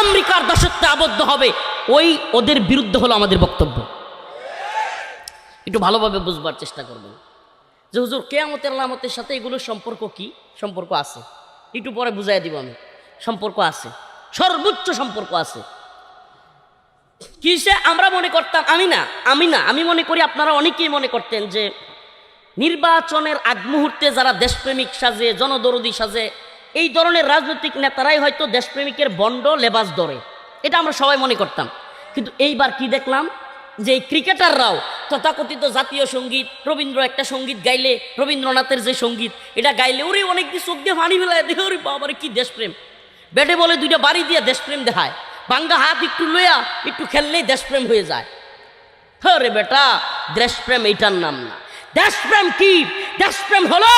আমেরিকার দাসত্বে আবদ্ধ হবে, ওদের বিরুদ্ধে হলো আমাদের বক্তব্য। একটু ভালোভাবে বুঝবার চেষ্টা করবেন যে হুজুর কিয়ামতের আলামতের সাথে এগুলোর সম্পর্ক কি? সম্পর্ক আছে, একটু পরে বুঝাই দিব আমি। সম্পর্ক আছে, সর্বোচ্চ সম্পর্ক আছে। কিসে? আমরা মনে করতাম, আমি মনে করি আপনারা অনেকেই মনে করতেন যে নির্বাচনের আগ মুহূর্তে যারা দেশপ্রেমিক সাজে, জনদরদি সাজে, এই ধরনের রাজনৈতিক নেতারাই হয়তো দেশপ্রেমিকের বন্ড লেবাস ধরে, এটা আমরা সবাই মনে করতাম। কিন্তু এইবার কি দেখলাম যে এই ক্রিকেটাররাও তথাকথিত জাতীয় সঙ্গীত, রবীন্দ্র একটা সঙ্গীত গাইলে, রবীন্দ্রনাথের যে সঙ্গীত এটা গাইলে ওরে অনেক দিন চোখ দিয়ে পানি ফেলায় দেখে, ওরে বাবারে কি দেশপ্রেম। ব্যাটে বলে দুইটা বাড়ি দিয়ে দেশপ্রেম দেখায়, বাঙ্গা হাত একটু লইয়া একটু খেললেই দেশপ্রেম হয়ে যায়। হরে বেটা, দেশপ্রেম এইটার নাম না। দেশপ্রেম কি? দেশপ্রেম হলো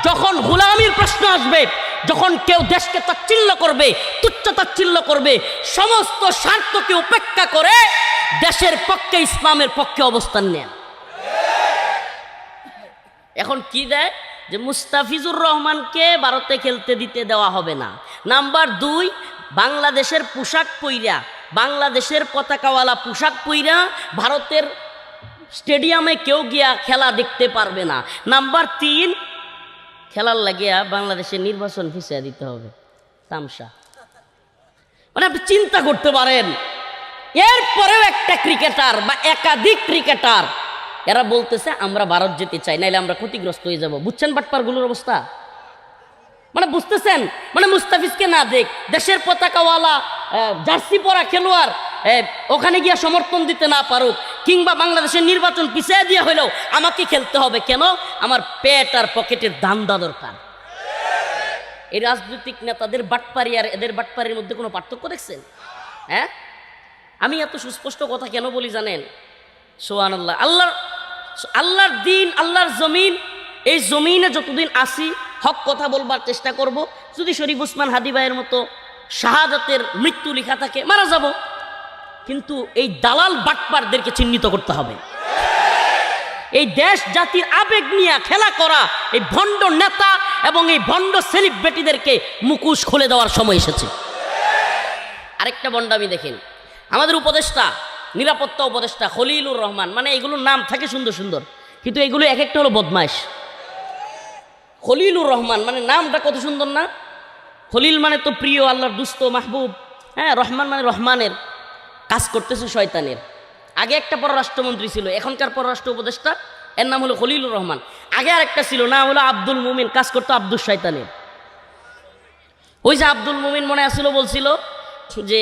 যখন গোলামির প্রশ্ন আসবে, যখন কেউ দেশকে তাচ্ছিল্য করবে, তুচ্ছ তাচ্ছিল্য করবে, সমস্ত স্বার্থকে উপেক্ষা করে দেশের পক্ষে, ইসলামের পক্ষে অবস্থান নেন। এখন কি দেয় যে মুস্তাফিজুর রহমানকে ভারতে খেলতে দিতে দেওয়া হবে না। নাম্বার 2, বাংলাদেশের পোশাক পইরা, বাংলাদেশের পতাকাওয়ালা পোশাক পইরা ভারতের স্টেডিয়ামে কেউ গিয়া খেলা দেখতে পারবে না। নাম্বার 3, খেলার লাগিয়া বাংলাদেশের নির্বাচন ফিসিয়ে দিতে হবে। তামসা। মানে আপনি চিন্তা করতে পারেন, এরপরেও একটা ক্রিকেটার বা একাধিক ক্রিকেটার এরা বলতেছে আমরা ভারত যেতে চাই, নাইলে আমরা ক্ষতিগ্রস্ত হয়ে যাব। বুঝছেন বাটপারগুলোর অবস্থা? মানে বুঝতেছেন? মানে মুস্তাফিজকে না দেখ, দেশের পতাকাওয়ালা জার্সি পরা খেলোয়াড় ওখানে গিয়া সমর্থন দিতে না পারুক, কিংবা বাংলাদেশের নির্বাচন পিছিয়ে দিয়ে হলেও আমাকে খেলতে হবে। কেন? আমার পেট আর পকেটের ধান্দা দরকার। এই রাজনৈতিক নেতাদের বাটপারি আর এদের বাটপারির মধ্যে কোনো পার্থক্য দেখছেন? হ্যাঁ, আমি এত সুস্পষ্ট কথা কেন বলি জানেন? সুবহানাল্লাহ। আল্লাহর দিন, আল্লাহর জমিন, এই জমিনে যতদিন আসি হক কথা বলবার চেষ্টা করব। যদি শরীফ ওসমান হাদি ভাইয়ের মতো শাহাদাতের মৃত্যু লেখা থাকে, মারা যাব। কিন্তু এই দালাল বাটপারদেরকে চিহ্নিত করতে হবে। এই দেশ জাতির আবেগ নিয়ে খেলা করা এই ভণ্ড নেতা এবং এই ভণ্ড সেলিব্রিটিদেরকে মুখোশ খুলে দেওয়ার সময় এসেছে। আরেকটা ভণ্ডামি দেখেন, আমাদের উপদেষ্টা, নিরাপত্তা উপদেষ্টা খলিলুর রহমান, মানে এগুলোর নাম থাকে সুন্দর সুন্দর, কিন্তু এগুলো এক একটা হলো বদমাইশ। খলিলুর রহমান মানে নামটা কত সুন্দর না? খলিল মানে তো প্রিয়, আল্লাহর দুস্ত, মাহবুব। হ্যাঁ, রহমান মানে রহমানের, কাজ করতেছে শয়তানের। আগে একটা পররাষ্ট্রমন্ত্রী ছিল, এখনকার পররাষ্ট্র উপদেষ্টা, এর নাম হলো খলিলুর রহমান। আগে আরেকটা ছিল, নাম হলো আব্দুল মুমিন, কাজ করতো আব্দুল শয়তানের। ওই যে আব্দুল মুমিন মনে আসছিল, বলছিল যে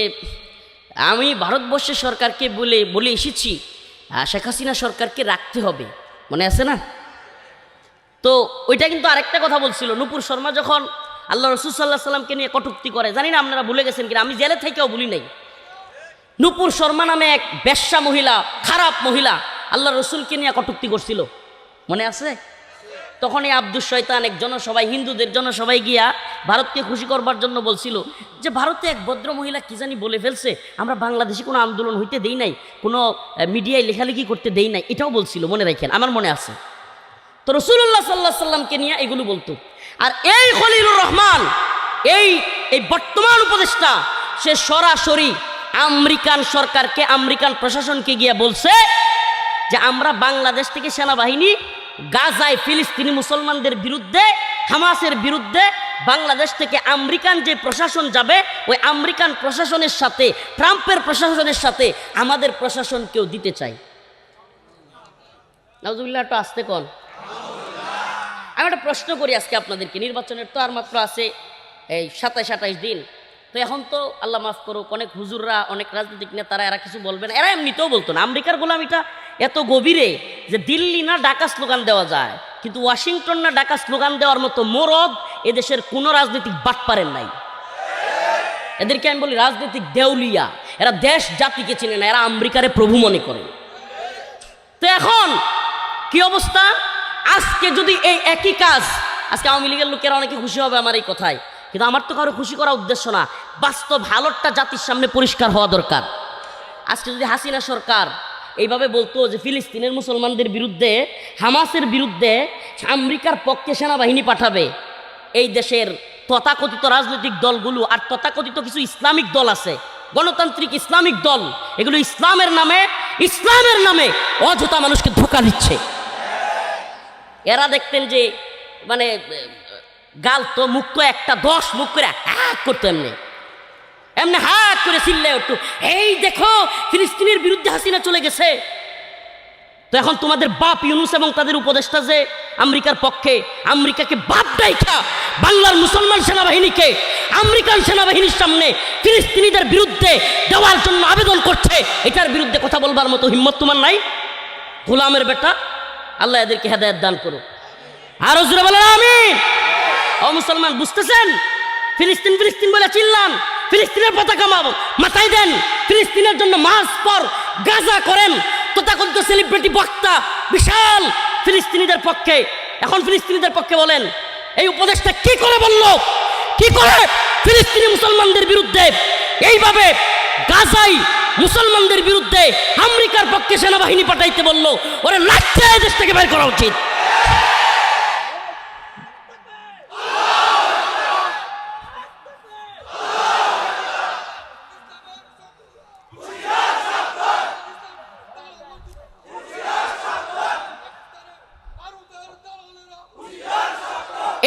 আমি ভারতবর্ষের সরকারকে বলে এসেছি শেখ হাসিনা সরকারকে রাখতে হবে, মনে আছে না? তো ওইটা কিন্তু আরেকটা কথা বলছিল, নূপুর শর্মা যখন আল্লাহ রসুল সাল্লাহ সাল্লামকে নিয়ে কটূক্তি করে, জানি না আপনারা ভুলে গেছেন কিনা, আমি জেলে থেকেও ভুলি নাই। নূপুর শর্মা নামে এক বেশ্যা মহিলা, খারাপ মহিলা আল্লাহ রসুলকে নিয়ে কটূক্তি করছিল, মনে আছে? তখন এই আব্দুল শয়তান এক জনসভায়, হিন্দুদের জনসভায় গিয়া ভারতকে খুশি করবার জন্য বলছিল যে ভারতে এক ভদ্র মহিলা কি জানি বলে ফেলছে, আমরা বাংলাদেশে কোনো আন্দোলন হইতে দেই নাই, কোনো মিডিয়ায় লেখালেখি করতে দেই নাই, এটাও বলছিল, মনে রাখেন, আমার মনে আছে। তো রাসূলুল্লাহ সাল্লাল্লাহু আলাইহি সাল্লামকে নিয়ে এগুলো বলতো। আর এই খলিলুর রহমান, এই বর্তমান উপদেষ্টা, সে সরাসরি আমেরিকান সরকারকে, আমেরিকান প্রশাসনকে গিয়ে বলছে যে আমরা বাংলাদেশ থেকে সেনাবাহিনী গাজায় ফিলিস্তিনি মুসলমানদের বিরুদ্ধে, হামাসের বিরুদ্ধে বাংলাদেশ থেকে আমেরিকান যে প্রশাসন যাবে, ওই আমেরিকান প্রশাসনের সাথে, ট্রাম্পের প্রশাসনের সাথে আমাদের প্রশাসনকেও দিতে চাই। নাউজুবিল্লাহ, একটু আসতে কোন। আমি একটা প্রশ্ন করি আজকে আপনাদেরকে, নির্বাচনের তো আর মাত্র আছে এই 27-28 দিন। তো এখন তো আল্লাহ মাফ করুক, অনেক হুজুররা, অনেক রাজনৈতিক নেতারা এরা কিছু বলবে না, এরা এমনিতেও বলতো না। আমেরিকার গোলামিটা এত গভীরে যে দিল্লি না ঢাকা স্লোগান দেওয়া যায়, কিন্তু ওয়াশিংটন না ঢাকা স্লোগান দেওয়ার মতো মরদ এদেশের কোনো রাজনৈতিক বাটপারের নাই। এদেরকে আমি বলি রাজনৈতিক দেউলিয়া। এরা দেশ জাতিকে চিনে না, এরা আমেরিকারে প্রভু মনে করে। তো এখন কি অবস্থা? আজকে যদি এই একই কাজ, আজকে আওয়ামী লীগের লোকেরা অনেকে খুশি হবে আমার এই কথায়, কিন্তু আমার তো কারো খুশি করার উদ্দেশ্য না, বাস্তব হালতটা জাতির সামনে পরিষ্কার হওয়া দরকার। আজকে যদি হাসিনা সরকার এইভাবে বলতো যে ফিলিস্তিনের মুসলমানদের বিরুদ্ধে, হামাসের বিরুদ্ধে আমেরিকার পক্ষে সেনাবাহিনী পাঠাবে, এই দেশের তথাকথিত রাজনৈতিক দলগুলো আর তথাকথিত কিছু ইসলামিক দল আছে, গণতান্ত্রিক ইসলামিক দল, এগুলো ইসলামের নামে অযথা মানুষকে ধোঁকা দিচ্ছে। এরা দেখতেন যে মানে গাল তো মুখ তো একটা 10 মুখ করে হাত করতো, এমনি হাত করে চিল্লে উঠতো, এই দেখো ফিলিস্তিনের বিরুদ্ধে হাসিনা চলে গেছে। তো এখন তোমাদের বাপ ইউনুস এবং তাদের উপদেষ্টা যে আমেরিকার পক্ষে, আমেরিকাকে বাপ ডাইখা বাংলার মুসলমান সেনাবাহিনীকে আমেরিকান সেনাবাহিনীর সামনে ফিলিস্তিনিদের বিরুদ্ধে দেওয়ার জন্য আবেদন করছে, এটার বিরুদ্ধে কথা বলবার মতো হিম্মত তোমার নাই? গোলামের বেটা, আল্লাহ এদেরকে হেদায়েত দান করো। আরো জোরে বলেন আমিন। ও মুসলমান, বুঝতেছেন? ফিলিস্তিন ফিলিস্তিন বলে চিল্লান, ফিলিস্তিনের পতাকা মাথায় দেন, ফিলিস্তিনের জন্য মার্চ পর গাজা করেন, তথাকথিত সেলিব্রিটি বক্তা বিশাল ফিলিস্তিনিদের পক্ষে। এখন ফিলিস্তিনিদের পক্ষে বলেন, এই উপদেশটা কি করে বলল, কি করে ফিলিস্তিনি মুসলমানদের বিরুদ্ধে এইভাবে গাজাই মুসলমানদের বিরুদ্ধে আমেরিকার পক্ষে সেনাবাহিনী পাঠাইতে বলল? ওরে লাঠি দেশ থেকে বের করা উচিত।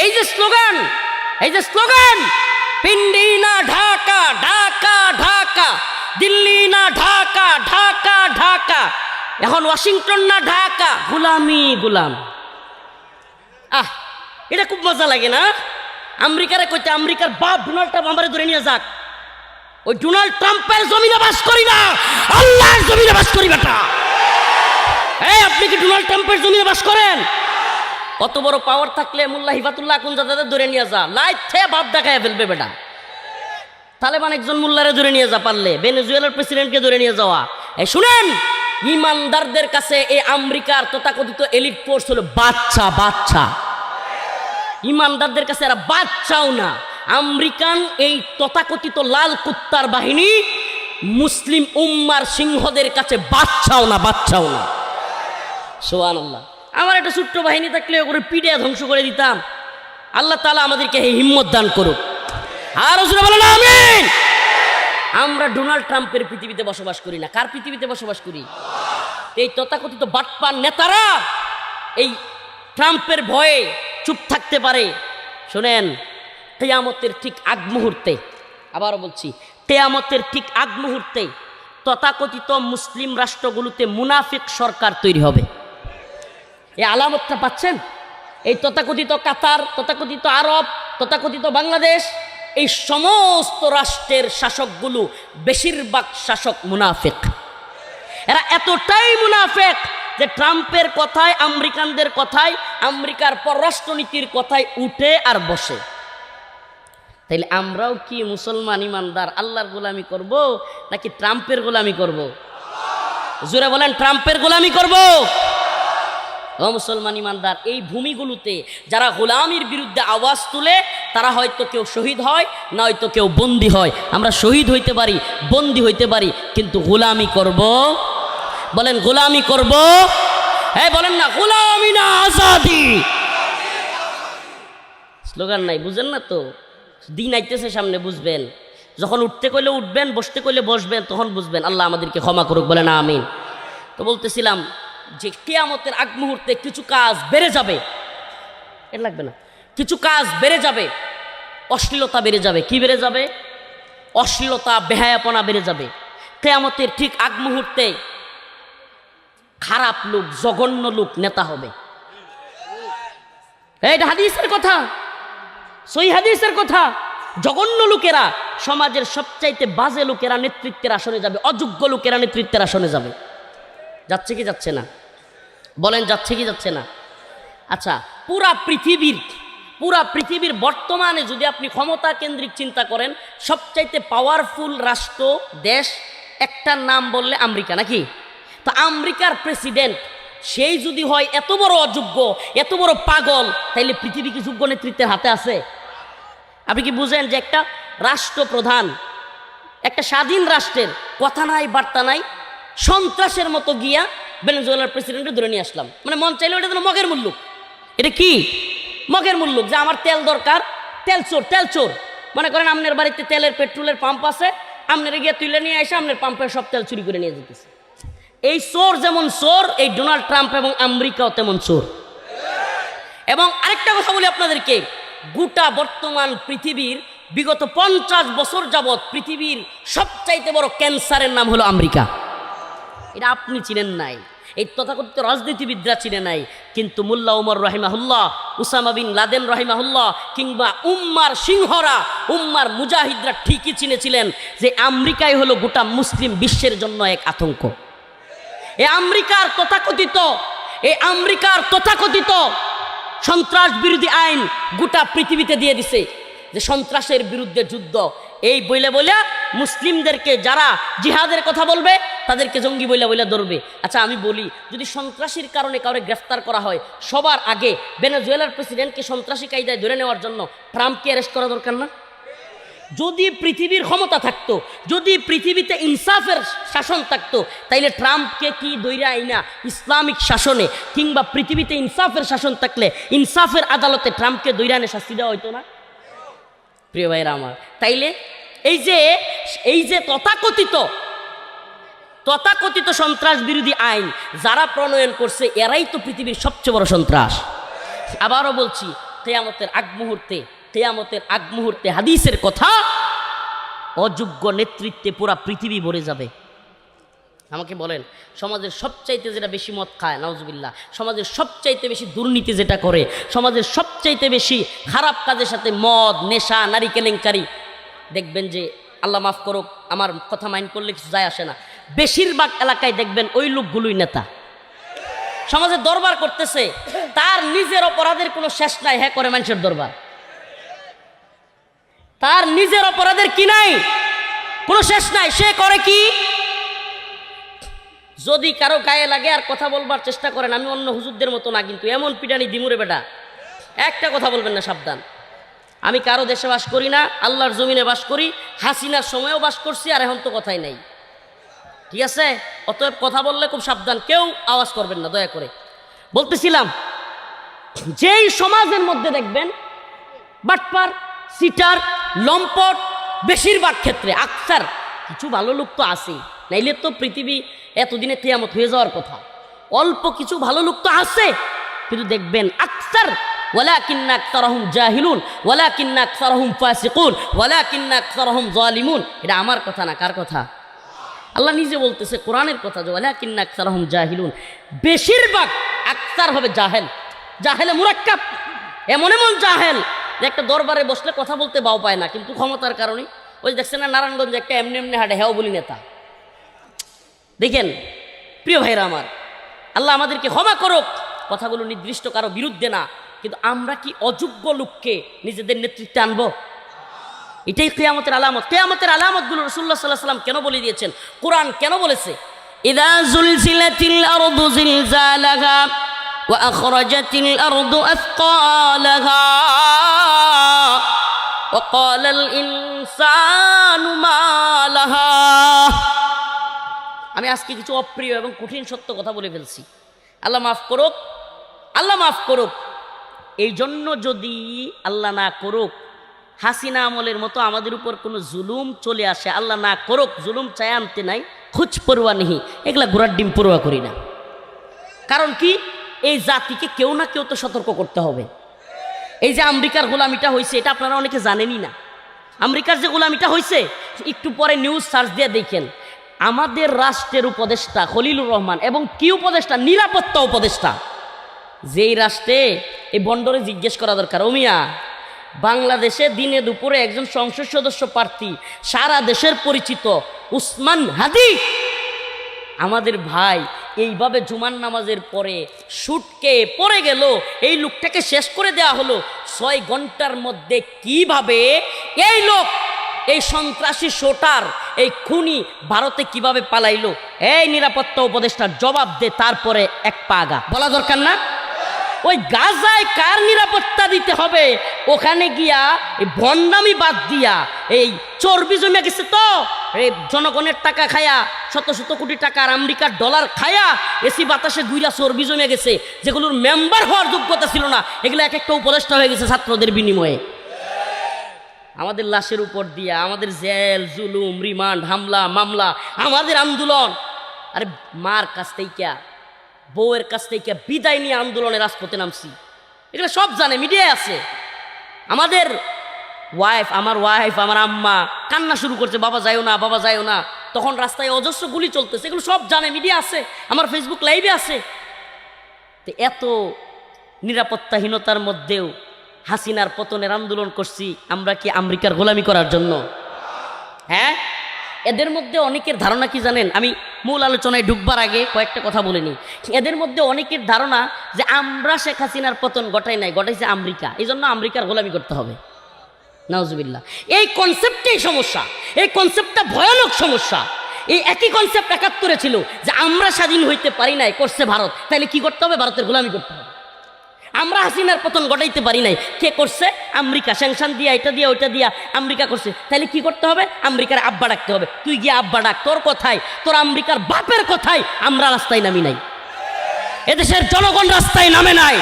এই যে স্লোগান পিন্ডি না ঢাকা, ঢাকা ঢাকা, দিল্লি না ঢাকা, ঢাকা ঢাকা, এখন ওয়াশিংটন না ঢাকা, গোলামি গোলাম। এটা খুব মজা লাগে না? আমেরিকারে কইতে আমেরিকার বাপ ডোনাল্ড ট্রাম্প আমারে ধরে নিয়ে যাক, ওই ডোনাল্ড ট্রাম্পের জমিনে বাস করি না, আল্লাহর জমিনে বাস করি বেটা। এই আপনি কি ডোনাল্ড ট্রাম্পের জমিনে বাস করেন? কত বড় পাওয়ার থাকলে মোল্লা হিফাতুল্লাহ আকুনজাদাদের ধরে নিয়ে যা, লাইথে বাপ দেখায় ফেলবে বেটা। তালেবান একজন মোল্লারে ধরে নিয়ে যা, পারলে ভেনেজুয়েলার প্রেসিডেন্টকে ধরে নিয়ে যাওয়া। এই শুনেন, ইমানদারদের কাছে এই আমেরিকার তথাকথিত এলিট ফোর্স হলো বাচ্চা বাচ্চা। ইমানদারদের কাছে এরা বাচ্চাও না। আমেরিকান এই তথাকথিত লাল কুত্তার বাহিনী মুসলিম উম্মার সিংহদের কাছে বাচ্চাও না, বাচ্চাও না। সুবহানাল্লাহ। আমার একটা ছোট্ট বাহিনী থাকলে ওগুলো পিঠে ধ্বংস করে দিতাম। আল্লাহ তাআলা আমাদেরকে এই হিম্মত দান করুক। আর জোরে বলেন আমিন। আমরা ডোনাল্ড ট্রাম্পের পৃথিবীতে বসবাস করি না। কার পৃথিবীতে বসবাস করি? এই তথাকথিত বাটপার নেতারা এই ট্রাম্পের ভয়ে চুপ থাকতে পারে। শোনেন, কিয়ামতের ঠিক আগ মুহূর্তে, আবারও বলছি, কিয়ামতের ঠিক আগ মুহূর্তে তথাকথিত মুসলিম রাষ্ট্রগুলোতে মুনাফিক সরকার তৈরি হবে। এই আলামতটা পাচ্ছেন? এই তথাকথিত কাতার, তথাকথিত আরব, তথাকথিত বাংলাদেশ, এই সমস্ত রাষ্ট্রের শাসকগুলো বেশিরভাগ শাসক মুনাফিক। এরা এতটাই মুনাফিক যে ট্রাম্পের কথায়, আমেরিকানদের কথায়, আমেরিকার পররাষ্ট্রনীতির কথায় উঠে আর বসে। তাইলে আমরাও কি মুসলমান ইমানদার আল্লাহর গোলামি করব নাকি ট্রাম্পের গোলামি করব? জোরে বলেন, ট্রাম্পের গোলামি করব? ও মুসলমান ইমানদার, এই ভূমিগুলোতে যারা গোলামির বিরুদ্ধে আওয়াজ তুলে তারা হয়তো কেউ শহীদ হয়, না হয়তো কেউ বন্দী হয়। আমরা শহীদ হইতে পারি, বন্দী হইতে পারি, কিন্তু গোলামি করব? বলেন গোলামি করব? হ্যাঁ বলেন না, গোলামি না আজাদি। স্লোগান নাই, বুঝেন না তো? দিন আইতেছে সামনে, বুঝবেন। যখন উঠতে কইলে উঠবেন, বসতে কইলে বসবেন, তখন বুঝবেন। আল্লাহ আমাদেরকে ক্ষমা করুক, বলেন আমিন। তো বলতেছিলাম যে কিয়ামতের আগ মুহূর্তে কিছু কাজ বেড়ে যাবে। এর লাগবে না, কিছু কাজ বেড়ে যাবে, অশ্লীলতা বেড়ে যাবে। কি বেড়ে যাবে? অশ্লীলতা, বেহায়াপনা বেড়ে যাবে। কিয়ামতের ঠিক আগ মুহূর্তে খারাপ লোক, জঘন্য লোক নেতা হবে। এটা হাদিসের কথা, সহিহ হাদিসের কথা। জঘন্য লোকেরা, সমাজের সবচাইতে বাজে লোকেরা নেতৃত্বের আসনে যাবে, অযোগ্য লোকেরা নেতৃত্বের আসনে যাবে। যাচ্ছে কি যাচ্ছে না? বলেন যাচ্ছে কি যাচ্ছে না? আচ্ছা, পুরা পৃথিবীর বর্তমানে যদি আপনি ক্ষমতা কেন্দ্রিক চিন্তা করেন, সবচাইতে পাওয়ারফুল রাষ্ট্র, দেশ, একটার নাম বললে আমেরিকা, নাকি? তো আমেরিকার প্রেসিডেন্ট সেই যদি হয় এত বড় অযোগ্য, এত বড় পাগল, তাইলে পৃথিবী কি যোগ্য নেতৃত্বের হাতে আছে? আপনি কি বুঝেন যে একটা রাষ্ট্রপ্রধান, একটা স্বাধীন রাষ্ট্রের কথা নাই, বার্তা নাই, সন্ত্রাসের মতো গিয়া ভেনেজুয়েলার প্রেসিডেন্টকে ধরে নিয়ে আসলাম। মানে মন চাইলে ওটা যেন মগের মূল্য। এটা কি মগের মূল্য? যে আমার তেল দরকার, তেল চোর মনে করেন আপনার বাড়িতে তেলের পেট্রোলের পাম্প আছে, আপনারা গিয়ে তুলে নিয়ে এসে আপনার পাম্পের সব তেল চুরি করে নিয়ে যেতেছে। এই চোর যেমন চোর, এই ডোনাল্ড ট্রাম্প এবং আমেরিকাও তেমন চোর। এবং আরেকটা কথা বলি আপনাদেরকে, গোটা বর্তমান পৃথিবীর বিগত 50 বছর যাবৎ পৃথিবীর সবচাইতে বড় ক্যান্সারের নাম হলো আমেরিকা। এটা আপনি চিনেন নাই, এই তথাকথিত রাজনীতিবিদরা চিনে নাই, কিন্তু মোল্লা উমর রহিমাহুল্লাহ, উসামা বিন লাদেন রহিমাহুল্লাহ, কিংবা উম্মার সিংহরা, উম্মার মুজাহিদরা ঠিকই চিনেছিলেন যে আমেরিকাই হলো গোটা মুসলিম বিশ্বের জন্য এক আতঙ্ক। এই আমেরিকার তথাকথিত সন্ত্রাস বিরোধী আইন গোটা পৃথিবীতে দিয়ে দিছে যে সন্ত্রাসের বিরুদ্ধে যুদ্ধ। এই বইলে মুসলিমদেরকে যারা জিহাদের কথা বলবে তাদেরকে জঙ্গি বইলে ধরবে। আচ্ছা আমি বলি, যদি সন্ত্রাসীর কারণে কাউকে গ্রেফতার করা হয়, সবার আগে ভেনেজুয়েলার প্রেসিডেন্টকে সন্ত্রাসী কায়দায় ধরে নেওয়ার জন্য ট্রাম্পকে অ্যারেস্ট করা দরকার না? যদি পৃথিবীর ক্ষমতা থাকতো, যদি পৃথিবীতে ইনসাফের শাসন থাকতো, তাইলে ট্রাম্পকে কি দইরা আইনা ইসলামিক শাসনে কিংবা পৃথিবীতে ইনসাফের শাসন থাকলে ইনসাফের আদালতে ট্রাম্পকে দইরা এনে শাস্তি দেওয়া হইতো না? প্রিয় ভাইরা আমার, তাইলে এই যে তথাকথিত সন্ত্রাস বিরোধী আইন যারা প্রণয়ন করছে, এরাই তো পৃথিবীর সবচেয়ে বড় সন্ত্রাস। আবারও বলছি, কিয়ামতের আগ মুহূর্তে হাদিসের কথা, অযোগ্য নেতৃত্বে পুরা পৃথিবী ভরে যাবে। আমাকে বলেন, সমাজের সবচাইতে যেটা বেশি মদ খায়, নাউজুবিল্লাহ, সমাজের সবচাইতে বেশি দুর্নীতি যেটা করে, সমাজের সবচাইতে বেশি খারাপ কাজের সাথে মদ, নেশা, নারী কেলেঙ্কারি, দেখবেন যে আল্লাহ মাফ করুক, আমার কথা মাইন্ড করলে কিছু যায় আসে না, বেশিরভাগ এলাকায় দেখবেন ওই লোকগুলোই নেতা। সমাজে দরবার করতেছে, তার নিজের অপরাধের কোনো শেষ নাই, হ্যাঁ করে মানুষের দরবার। তার নিজের অপরাধের কি নাই, কোনো শেষ নাই, সে করে কি? যদি কারো গায়ে লাগে আর কথা বলবার চেষ্টা করেন, আমি অন্য হুজুরদের মতো না, কিন্তু এমন পিটানি দিমুরে বেটা, একটা কথা বলবেন না, সাবধান। আমি কারো দেশে বাস করি না, আল্লাহর জমিনে বাস করি, হাসিনার সময়ও বাস করছি, আর এখন তো কথাই নাই, ঠিক আছে? অতএব কথা বললে খুব সাবধান, কেউ আওয়াজ করবেন না দয়া করে। বলতেছিলাম, যেই সমাজের মধ্যে দেখবেন বাটপার, সিটার, লম্পট, বেশিরভাগ ক্ষেত্রে আকসার, কিছু ভালো লোক তো আছে, নাইলে তো পৃথিবী এতদিনে কিয়ামত হয়ে যাওয়ার কথা। অল্প কিছু ভালো লোক তো আছে, কিন্তু দেখবেন আকসার, ওয়ালাকিন্না আকসারহুম জাহিলুন ওয়ালাকিন্না আকসারহুম ফাসিকুন ওয়ালাকিন্না আকসারহুম জালিমুন। এটা আমার কথা না, কার কথা? আল্লাহ নিজে বলতেছে, কোরআনের কথা, যে ওয়ালাকিন্না আকসারহুম জাহিলুন, বেশিরভাগ আকসার হবে জাহেল, জাহেলে মুরাক্কাব, এমন জাহেল যে একটা দরবারে বসলে কথা বলতে বাও পায় না, কিন্তু ক্ষমতার কারণে, ওই দেখছেন না নারায়ণগঞ্জে একটা এমনি হাঁটে, হ্যাও বলি নেতা। দেখেন প্রিয় ভাইরা আমার, আল্লাহ আমাদেরকে ক্ষমা করুক, কথাগুলো নির্দিষ্ট কারো বিরুদ্ধে না, কিন্তু আমরা কি অযোগ্য লোককে নিজেদের নেতৃত্বে আনবো? এটাই কিয়ামতের আলামত। কিয়ামতের আলামতগুলো রাসূলুল্লাহ সাল্লাল্লাহু আলাইহি ওয়াসাল্লাম কেন বলে দিয়েছেন, কোরআন কেন বলেছে? ইযা যুলজিলাতিল আরদু জিলজালাহা ওয়া আখরাজাতিল আরদু আথকালাহা ওয়া ক্বালাল ইনসানু মা লাহা। আমি আজকে কিছু অপ্রিয় এবং কঠিন সত্য কথা বলে ফেলছি, আল্লাহ মাফ করুক, আল্লাহ মাফ করুক। এই জন্য যদি আল্লাহ না করুক হাসিনা আমলের মতো আমাদের উপর কোনো জুলুম চলে আসে, আল্লাহ না করুক, জুলুম চাই আনতে নাই, খুঁজ পড়ুয়া নেই, এগুলা ঘোড়ার ডিম পড়ুয়া করি না। কারণ কি, এই জাতিকে কেউ না কেউ তো সতর্ক করতে হবে। এই যে আমেরিকার গোলামিটা হয়েছে, এটা আপনারা অনেকে জানেনই না। আমেরিকার যে গোলামিটা হয়েছে, একটু পরে নিউজ সার্চ দিয়ে দেখেন, আমাদের রাষ্ট্রের উপদেষ্টা খলিলুর রহমান এবং কি উপদেষ্টা, নিরাপত্তা উপদেষ্টা, যেই রাষ্ট্রে এই বন্ডরে জিজ্ঞেস করা দরকার, ও মিয়া, বাংলাদেশে দিনে দুপুরে একজন সংসদ সদস্য প্রার্থী, সারা দেশের পরিচিত উসমান হাদি, আমাদের ভাই এইভাবে জুমার নামাজের পরে শুটকে পড়ে গেল, এই লোকটাকে শেষ করে দেওয়া হলো 6 ঘন্টার মধ্যে। কিভাবে এই লোক, এই সন্ত্রাসী শোটার, এই খুনি ভারতে কিভাবে পালাইলো? এই নিরাপত্তা উপদেষ্টার জবাব দে, তারপরে এক পা আগা। বলা দরকার না? ওই গাজায় কার নিরাপত্তা দিতে হবে? ওখানে গিয়া এই ভণ্ডামি বাদ দিয়া এই চর্বি জমে গেছে, তো এই জনগণের টাকা খায়া, শত শত কোটি টাকার আমেরিকার ডলার খায়া এসি বাতাসে গুইরা চর্বি জমে গেছে, যেগুলোর মেম্বার হওয়ার যোগ্যতা ছিল না, এগুলো এক একটা উপদেষ্টা হয়ে গেছে ছাত্রদের বিনিময়ে। আমাদের লাশের উপর দিয়া, আমাদের জেল জুলুম রিমান্ড হামলা মামলা, আমাদের আন্দোলন। আরে মার কাছ থেকে বউয়ের কাছ থেকে বিদায় নিয়ে আন্দোলনে রাজপথে নামছি, এগুলো সব জানে, মিডিয়ায় আছে। আমাদের আমার ওয়াইফ আমার আম্মা কান্না শুরু করছে, বাবা যাইও না, বাবা যাইও না। তখন রাস্তায় অজস্র গুলি চলতেছে, এগুলো সব জানে, মিডিয়া আছে, আমার ফেসবুক লাইভে আছে। তো এত নিরাপত্তাহীনতার মধ্যেও হাসিনার পতনের আন্দোলন করছি আমরা কি আমেরিকার গোলামি করার জন্য? হ্যাঁ, এদের মধ্যে অনেকের ধারণা কি জানেন, আমি মূল আলোচনায় ঢুকবার আগে কয়েকটা কথা বলে নিই। এদের মধ্যে অনেকের ধারণা যে আমরা শেখ হাসিনার পতন ঘটাই নাই, ঘটাইছে আমেরিকা, এই জন্য আমেরিকার গোলামি করতে হবে। নাউজুবিল্লাহ। এই কনসেপ্টেই সমস্যা, এই কনসেপ্টটা ভয়ানক সমস্যা। এই একই কনসেপ্ট ৭১ ছিল যে আমরা স্বাধীন হইতে পারি নাই, করছে ভারত, তাহলে কি করতে হবে? ভারতের গোলামি করতে হবে। আমরা হাসিনার পতন ঘটাইতে পারি নাই, কে করছে? আমেরিকা, স্যাংশন দিয়া, এটা দিয়া ওইটা দিয়া আমেরিকা করছে, তাহলে কি করতে হবে? আমেরিকার আব্বা ডাকতে হবে। তুই গিয়ে আব্বা ডাক, তোর কথায়, তোর আমেরিকার বাপের কথায় আমরা রাস্তায় নামি নাই, এদেশের জনগণ রাস্তায় নামে নাই।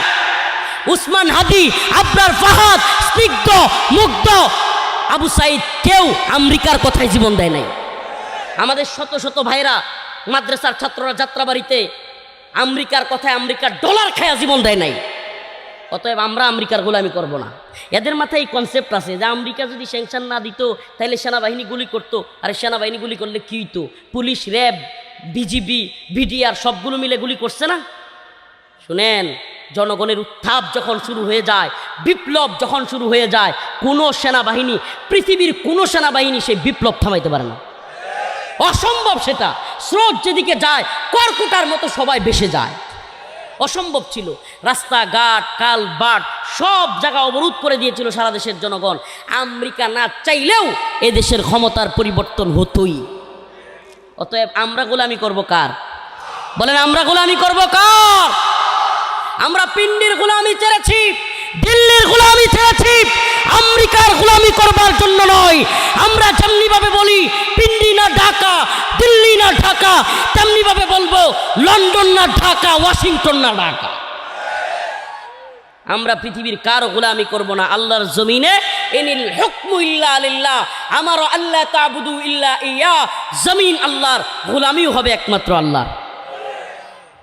উসমান হাদি, আবরার ফাহাদ, স্নিগ্ধ, মুগ্ধ, আবু সাইদ কেউ আমেরিকার কথায় জীবন দেয় নাই। আমাদের শত শত ভাইরা মাদ্রাসার ছাত্ররা যাত্রাবাড়িতে আমেরিকার কথায় আমেরিকার ডলার খায়া জীবন দেয় নাই। অতএব আমরা আমেরিকার গোলামি করব না। এদের মাথায় এই কনসেপ্ট আছে যে আমেরিকা যদি স্যাংশন না দিত তাহলে সেনাবাহিনী গুলি করতো। আরে সেনাবাহিনী গুলি করলে কি হইতো? পুলিশ, র্যাব, বিজিবি, বিডিআর সবগুলো মিলে গুলি করছে না। শুনেন, জনগণের উত্থাপ যখন শুরু হয়ে যায়, বিপ্লব যখন শুরু হয়ে যায়, কোনো সেনাবাহিনী, পৃথিবীর কোনো সেনাবাহিনী সেই বিপ্লব থামাইতে পারে না। অসম্ভব সেটা। স্রোত যেদিকে যায় কর্কুটার মতো সবাই ভেসে যায়। অসম্ভব ছিল। রাস্তাঘাট, কালবাট সব জায়গা অবরোধ করে দিয়েছিল সারা দেশের জনগণ। আমেরিকা না চাইলেও এ দেশের ক্ষমতার পরিবর্তন হতোই। অতএব আমরা গোলামি করব কার? বলেন, আমরা গোলামি করব কার? আমরা পিন্ডির গোলামি ছেড়েছি, দিল্লির গোলামি ছেড়েছি, আমেরিকার গোলামি করবার জন্য নয়। আমরা যেমনি ভাবে বলি পিন্ডি না ঢাকা, দিল্লি না ঢাকা, তেমনি ভাবে বলবো লন্ডন না ঢাকা, ওয়াশিংটন না ঢাকা। আমরা পৃথিবীর কারো গোলামি করব না। আল্লাহর জমিনে ইনিল হুকমু ইল্লা লিল্লাহ, আমার আল্লাহ তা'বুদু ইল্লা ইয়া, জমিন আল্লাহর, গোলামিও হবে একমাত্র আল্লাহর।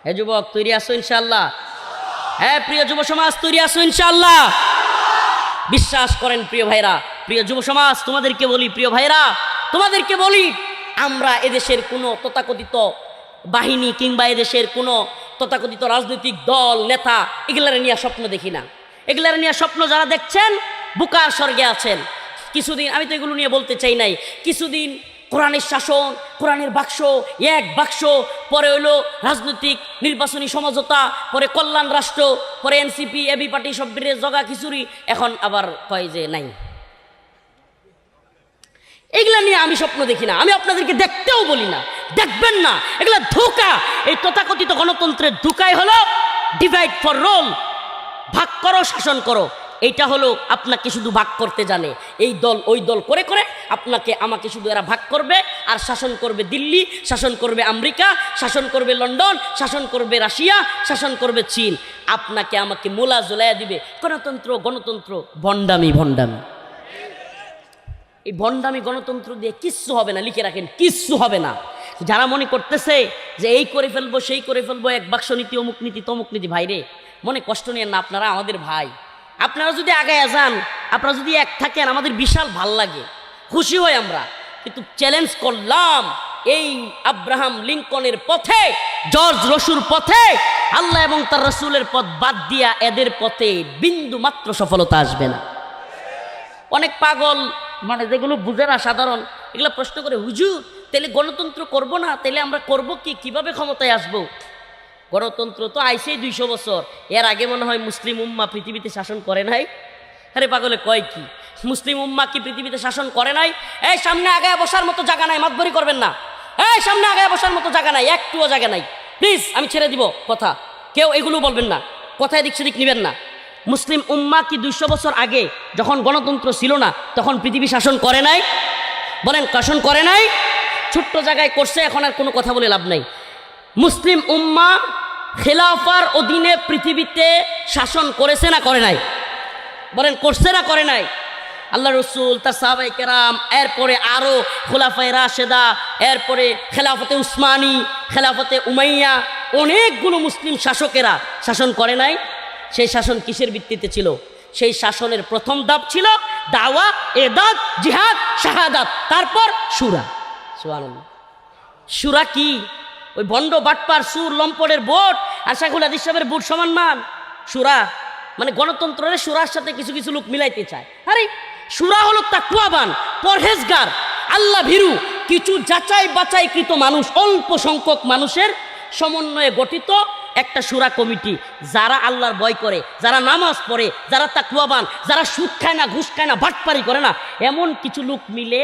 হে যুবক, তৈরি আছো ইনশাআল্লাহ? হ্যাঁ প্রিয় যুব সমাজ, তৈরি আছো ইনশাআল্লাহ? বিশ্বাস করেন প্রিয় ভাইরা, প্রিয় যুব সমাজ, তোমাদেরকে বলি, প্রিয় ভাইরা তোমাদেরকে বলি, আমরা এদেশের কোনো তথাকথিত বাহিনী কিংবা এদেশের কোনো তথাকথিত রাজনৈতিক দল, নেতা, এগুলার নিয়ে স্বপ্ন দেখি না। এগুলার নিয়ে স্বপ্ন যারা দেখছেন বুকার স্বর্গে আছেন। কিছুদিন, আমি তো এগুলো নিয়ে বলতে চাই নাই, কিছুদিন কোরআনের শাসন, কোরআনের বাক্স, এক বাক্স, পরে হইল রাজনৈতিক নির্বাচনী সমঝোতা, পরে কল্যাণ রাষ্ট্র, পরে এনসিপি, এবি পার্টি, সব জগা খিচুড়ি, এখন আবার কয় যে নাই। এগুলা নিয়ে আমি স্বপ্ন দেখি না, আমি আপনাদেরকে দেখতেও বলি না, দেখবেন না, এগুলা ধোঁকা। এই তথাকথিত গণতন্ত্রের ধোঁকাই হলো ডিভাইড ফর রোল, ভাগ করো শাসন করো। এইটা হলো আপনাকে শুধু ভাগ করতে জানে, এই দল ওই দল করে করে আপনাকে আমাকে শুধু এরা ভাগ করবে আর শাসন করবে দিল্লি, শাসন করবে আমেরিকা, শাসন করবে লন্ডন, শাসন করবে রাশিয়া, শাসন করবে চীন। আপনাকে আমাকে মোলা জোলাইয়া দিবে। গণতন্ত্র গণতন্ত্র, ভণ্ডামি ভণ্ডামি। এই ভণ্ডামি গণতন্ত্র দিয়ে কিচ্ছু হবে না, লিখে রাখেন, কিচ্ছু হবে না। যারা মনে করতেছে যে এই করে ফেলবো সেই করে ফেলবো, এক বাক্স নীতি, অমুক নীতি তমুক নীতি, ভাইরে মনে কষ্ট নিয়েন না, আপনারা আমাদের ভাই। আপনারা যদি আগায় যান, আপনারা যদি এক থাকেন, আমাদের বিশাল ভাল লাগে, খুশি হই আমরা। কিন্তু চ্যালেঞ্জ করলাম, এই আব্রাহাম লিঙ্কনের পথে, জর্জ রসুর পথে, আল্লাহ এবং তার রসুলের পথ বাদ দিয়া এদের পথে বিন্দু মাত্র সফলতা আসবে না। অনেক পাগল, মানে যেগুলো বুঝে না সাধারণ, এগুলো প্রশ্ন করে, হুজুর তাহলে গণতন্ত্র করব না, তাহলে আমরা করব কি, কিভাবে ক্ষমতায় আসবো? গণতন্ত্র তো আইসেই 200 বছর, এর আগে মনে হয় মুসলিম উম্মা পৃথিবীতে শাসন করে নাই। আরে পাগলে কয় কি, মুসলিম উম্মা কি পৃথিবীতে শাসন করে নাই? এই সামনে আগায় বসার মতো জায়গা নাই, মাতবরি করবেন না। এই সামনে আগায় বসার মতো জায়গা নাই, একটুও জায়গা নাই। প্লিজ, আমি ছেড়ে দিব কথা, কেউ এগুলো বলবেন না, কথায় দিক সেদিক নেবেন না। মুসলিম উম্মা কি 200 বছর আগে যখন গণতন্ত্র ছিল না তখন পৃথিবী শাসন করে নাই? বলেন, শাসন করে নাই? ছোট্ট জায়গায় করছে, এখন আর কোনো কথা বলে লাভ নাই। মুসলিম উম্মা খেলাফার অধীনে পৃথিবীতে শাসন করেছে না করে নাই? বলেন, করছে না করে নাই? আল্লাহ রসুল, তার সাহাবায়ে কেরাম, এরপরে আরও খোলাফায়ে রাশেদা, এরপরে খেলাফতে উসমানী, খেলাফতে উমাইয়া, অনেকগুলো মুসলিম শাসকেরা শাসন করে নাই। সেই শাসন কিসের ভিত্তিতে ছিল? সেই শাসনের প্রথম ধাপ ছিল দাওয়া, এদাদ, জিহাদ, শাহাদাত, তারপর শুরা। সুবহানাল্লাহ। শুরা কি? ওই ভণ্ড বাটপার সুর লম্পটের ভোট আর শাইখুল হাদিস সাহেবের ভোট সমান মান? শুরা মানে গণতন্ত্রের শুরার সাথে কিছু কিছু লোক মিলাইতে চায়। আরে শুরা হলো তাকওয়াবান, পরহেজগার, আল্লাহ ভীরু কিছু যাচাই বাছাইকৃত মানুষ, অল্প সংখ্যক মানুষের সমন্বয়ে গঠিত একটা শুরা কমিটি, যারা আল্লাহর ভয় করে, যারা নামাজ পড়ে, যারা তাকওয়াবান, যারা সুদ খায় না, ঘুষ খায় না, বাটপারি করে না, এমন কিছু লোক মিলে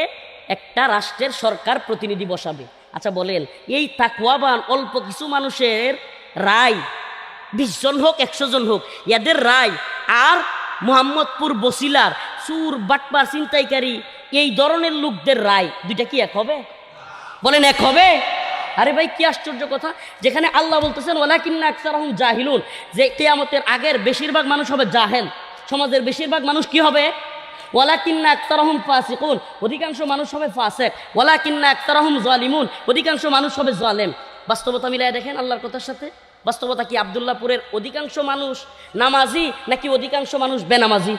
একটা রাষ্ট্রের সরকার প্রতিনিধি বসাবে। আচ্ছা বলেন, এই তাকওয়াবান অল্প কিছু মানুষের রায়, 20 জন হোক 100 জন হোক, এদের রায় আর মোহাম্মদপুর বসিলার চুর বাটপার ছিনতাইকারী এই ধরনের লোকদের রায়, দুইটা কি এক হবে? বলেন এক হবে? আরে ভাই কি আশ্চর্য কথা, যেখানে আল্লাহ বলতেছেন ওয়ালাকিন্না আকসারহুম জাহিলুন, যে কিয়ামতের আগের বেশিরভাগ মানুষ হবে জাহেল, সমাজের বেশিরভাগ মানুষ কি হবে? ওয়ালাকিন্না আকসারহুম ফাসিকুন, অধিকাংশ মানুষ হবে ফাসিক, ওয়ালাকিন্না আকসারহুম জালিমুন, অধিকাংশ মানুষ হবে জালেম। বাস্তবতা মিলাই দেখেন আল্লাহর কথার সাথে। বাস্তবতা কি আব্দুল্লাহপুরের অধিকাংশ মানুষ নামাজি নাকি অধিকাংশ মানুষ বেনামাজি?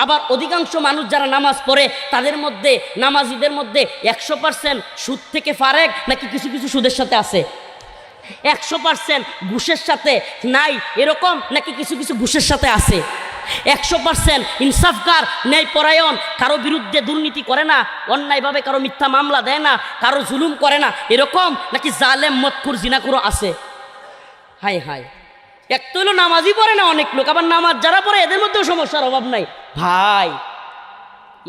আবার অধিকাংশ মানুষ যারা নামাজ পড়ে তাদের মধ্যে, নামাজিদের মধ্যে 100% সুদ থেকে ফারেক নাকি কিছু কিছু সুদের সাথে আছে? 100% ঘুষের সাথে নাই এরকম নাকি কিছু কিছু ঘুষের সাথে আছে? 100% ইনসাফকার, ন্যায়পরায়ণ, কারো বিরুদ্ধে দুর্নীতি করে না, অন্যায়ভাবে কারো মিথ্যা মামলা দেয় না, কারো জুলুম করে না, এরকম নাকি জালেম, মদখুর, জিনাকুরও আছে? হাই হাই, এক তো হলো নামাজই পড়ে না অনেক লোক, আবার নামাজ যারা পড়ে এদের মধ্যেও সমস্যার অভাব নাই। ভাই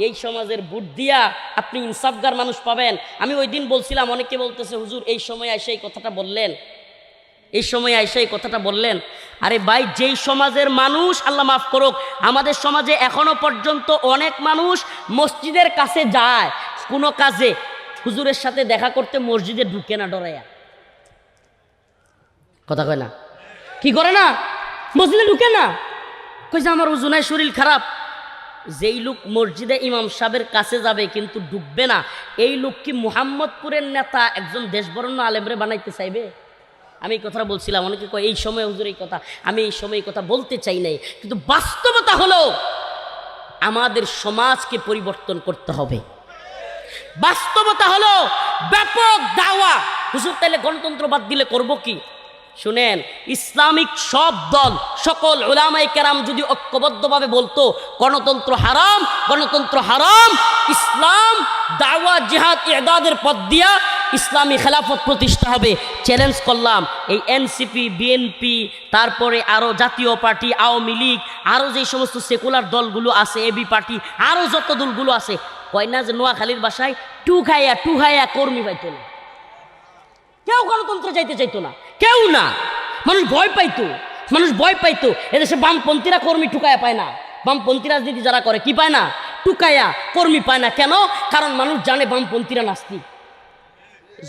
এই সমাজের ভোট দিয়া আপনি ইনসাফগার মানুষ পাবেন। আমি ওই দিন বলছিলাম, অনেকে বলতেছে হুজুর এই সময় এসে এই কথাটা বললেন, এই সময় এসে এই কথাটা বললেন। আরে ভাই, যেই সমাজের মানুষ, আল্লাহ মাফ করুক, আমাদের সমাজে এখনো পর্যন্ত অনেক মানুষ মসজিদের কাছে যায় কোনো কাজে, হুজুরের সাথে দেখা করতে মসজিদে ঢুকে না, ডরাইয়া। কথা কয় না? কি করে না? মসজিদে ঢুকে না, কইছে আমার হুজুরের শরীর খারাপ। যেই লোক মসজিদে ইমাম সাহেবের কাছে যাবে কিন্তু ঢুকবে না, এই লোক কি মুহাম্মদপুরের নেতা একজন দেশবরেণ্য আলেমরে বানাইতে চাইবে? আমি এই কথাটা বলছিলাম, অনেকে কয় এই সময় হুজুর এই কথা, আমি এই সময় এই কথা বলতে চাই নাই, কিন্তু বাস্তবতা হলো আমাদের সমাজকে পরিবর্তন করতে হবে। বাস্তবতা হলো ব্যাপক দাওয়া। হুজুর তাইলে গণতন্ত্র বাদ দিলে করব কি? শুনেন, ইসলামিক সব দল, সকল উলামায়ে কেরাম যদি ঐক্যবদ্ধভাবে বলতো গণতন্ত্র হারাম, গণতন্ত্র হারাম, ইসলাম দাওয়া, জিহাদ, ইদাদের পথ দিয়া ইসলামী খেলাফত প্রতিষ্ঠা হবে, চ্যালেঞ্জ করলাম। এই এনসিপি, বিএনপি, তারপরে আরও জাতীয় পার্টি, আওয়ামী লীগ, আরও যেই সমস্ত সেকুলার দলগুলো আছে, এবি পার্টি, আরও যত দলগুলো আছে, কয় না যে নোয়াখালীর বাসায় টু খাইয়া কর্মী পাইতো না, কেউ গণতন্ত্র চাইতে চাইতো না, কেউ না, মানুষ ভয় পাইতো, মানুষ ভয় পাইতো। এদেশে বামপন্থীরা কর্মী টুকায়া পায় না, বামপন্থী রাজনীতি যারা করে কি পায় না? টুকায়া কর্মী পায় না। কেন? কারণ মানুষ জানে বামপন্থীরা নাস্তিক।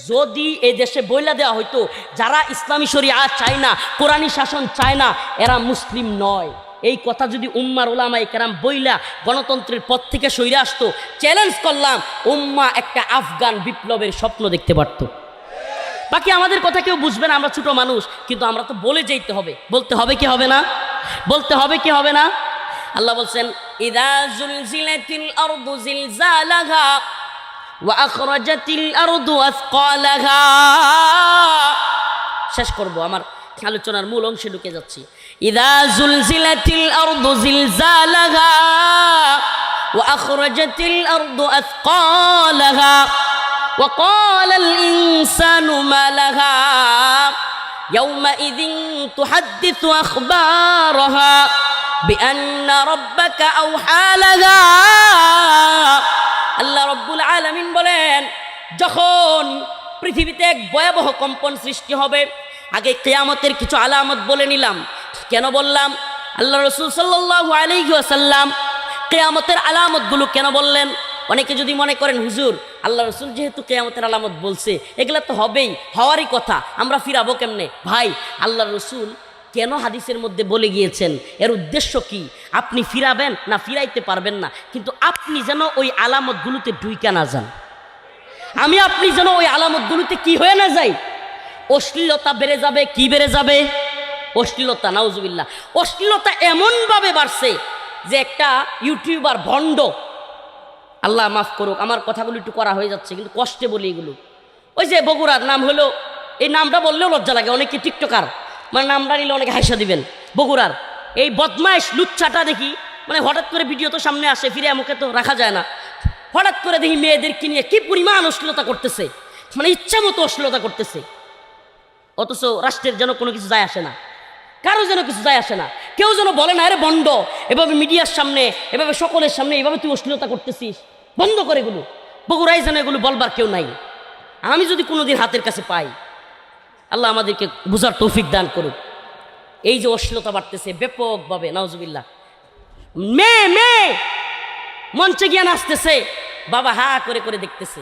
যদি এই দেশে বইলা দেওয়া হইতো যারা ইসলামী শরিয়াত চায় না, কোরআনী শাসন চায় না, এরা মুসলিম নয়, এই কথা যদি উম্মার উলামায়ে কেরাম বইলা গণতন্ত্রের পথ থেকে সইরে আসতো, চ্যালেঞ্জ করলাম, উম্মা একটা আফগান বিপ্লবের স্বপ্ন দেখতে পারতো। বাকি আমাদের কথা কেউ বুঝবে না, আমরা ছোট মানুষ, কিন্তু আমরা তো বলে যেতে হবে, বলতে হবে কি হবে না? বলতে হবে কি হবে না? আল্লাহ বলছেন ইযা যুলজিলাতিল আরদু জিলজালাহা ওয়া আখরাজাতিল আরদু আসকালাহা। শেষ করব, আমার আলোচনার মূল অংশে ঢুকে যাচ্ছি। ইযা যুলজিলাতিল আরদু জিলজালাহা ওয়া আখরাজাতিল আরদু আসকালাহা وقال الإنسان ما لها يومئذ تحدث أخبارها بأن ربك أوحى لها। আল্লাহ রব্বুল আলামিন বলেন, যখন পৃথিবীতে এক ভয়াবহ কম্পন সৃষ্টি হবে, আগে কিয়ামতের কিছু আলামত বলে নিলাম। কেন বললাম? আল্লাহ রাসূল সাল্লাল্লাহু আলাইহি ওয়াসাল্লাম কিয়ামতের আলামতগুলো কেন বললেন? অনেকে যদি মনে করেন হুজুর আল্লাহ রসুল যেহেতু কিয়ামতের আলামত বলছে, এগুলা তো হবেই, হওয়ারই কথা, আমরা ফিরাবো কেমনে? ভাই, আল্লাহ রসুল কেন হাদিসের মধ্যে বলে গিয়েছেন, এর উদ্দেশ্য কি? আপনি ফিরাবেন না ফিরাইতে পারবেন না, কিন্তু আপনি যেন ওই আলামতগুলোতে ঢুইকা না যান। আপনি যেন ওই আলামতগুলোতে কি হয়ে না যাই। অশ্লীলতা বেড়ে যাবে। কি বেড়ে যাবে? অশ্লীলতা। নাউজুবিল্লাহ। অশ্লীলতা এমনভাবে বাড়ছে যে একটা ইউটিউবার ভণ্ড, আল্লাহ মাফ করুক, আমার কথাগুলো একটু করা হয়ে যাচ্ছে কিন্তু কষ্টে বলি এগুলো। ওই যে বগুড়ার নাম হলো, এই নামটা বললেও লজ্জা লাগে, অনেকে টিকটকার মানে নামটা নিলে অনেকে হাসা দিবেন। বগুড়ার এই বদমাইশ লুচ্চাটা দেখি মানে হঠাৎ করে ভিডিও তো সামনে আসে, ফিরে মুখে তো রাখা যায় না, হঠাৎ করে দেখি মেয়েদেরকে নিয়ে কি পরিমাণ অশ্লীলতা করতেছে, মানে ইচ্ছা মতো অশ্লীলতা করতেছে। অথচ রাষ্ট্রের যেন কোনো কিছু যায় আসে না, কারো যেন কিছু যায় আসে না। কেউ যেন বলে না, আরে বন্ড, এভাবে মিডিয়ার সামনে, এভাবে সকলের সামনে এভাবে তুই অশ্লীলতা করতেছিস, বন্ধ করে এগুলো। বগুড়ায় যেন এগুলো বলবার কেউ নাই। আমি যদি কোনোদিন হাতের কাছে পাই, আল্লাহ আমাদেরকে বুঝার তৌফিক দান করুক। এই যে অশ্লীলতা বাড়তেছে ব্যাপকভাবে, নাউজুবিল্লাহ। মেয়ে মেয়ে মঞ্চে গিয়ে নাচতেছে, বাবা হা করে করে দেখতেছে।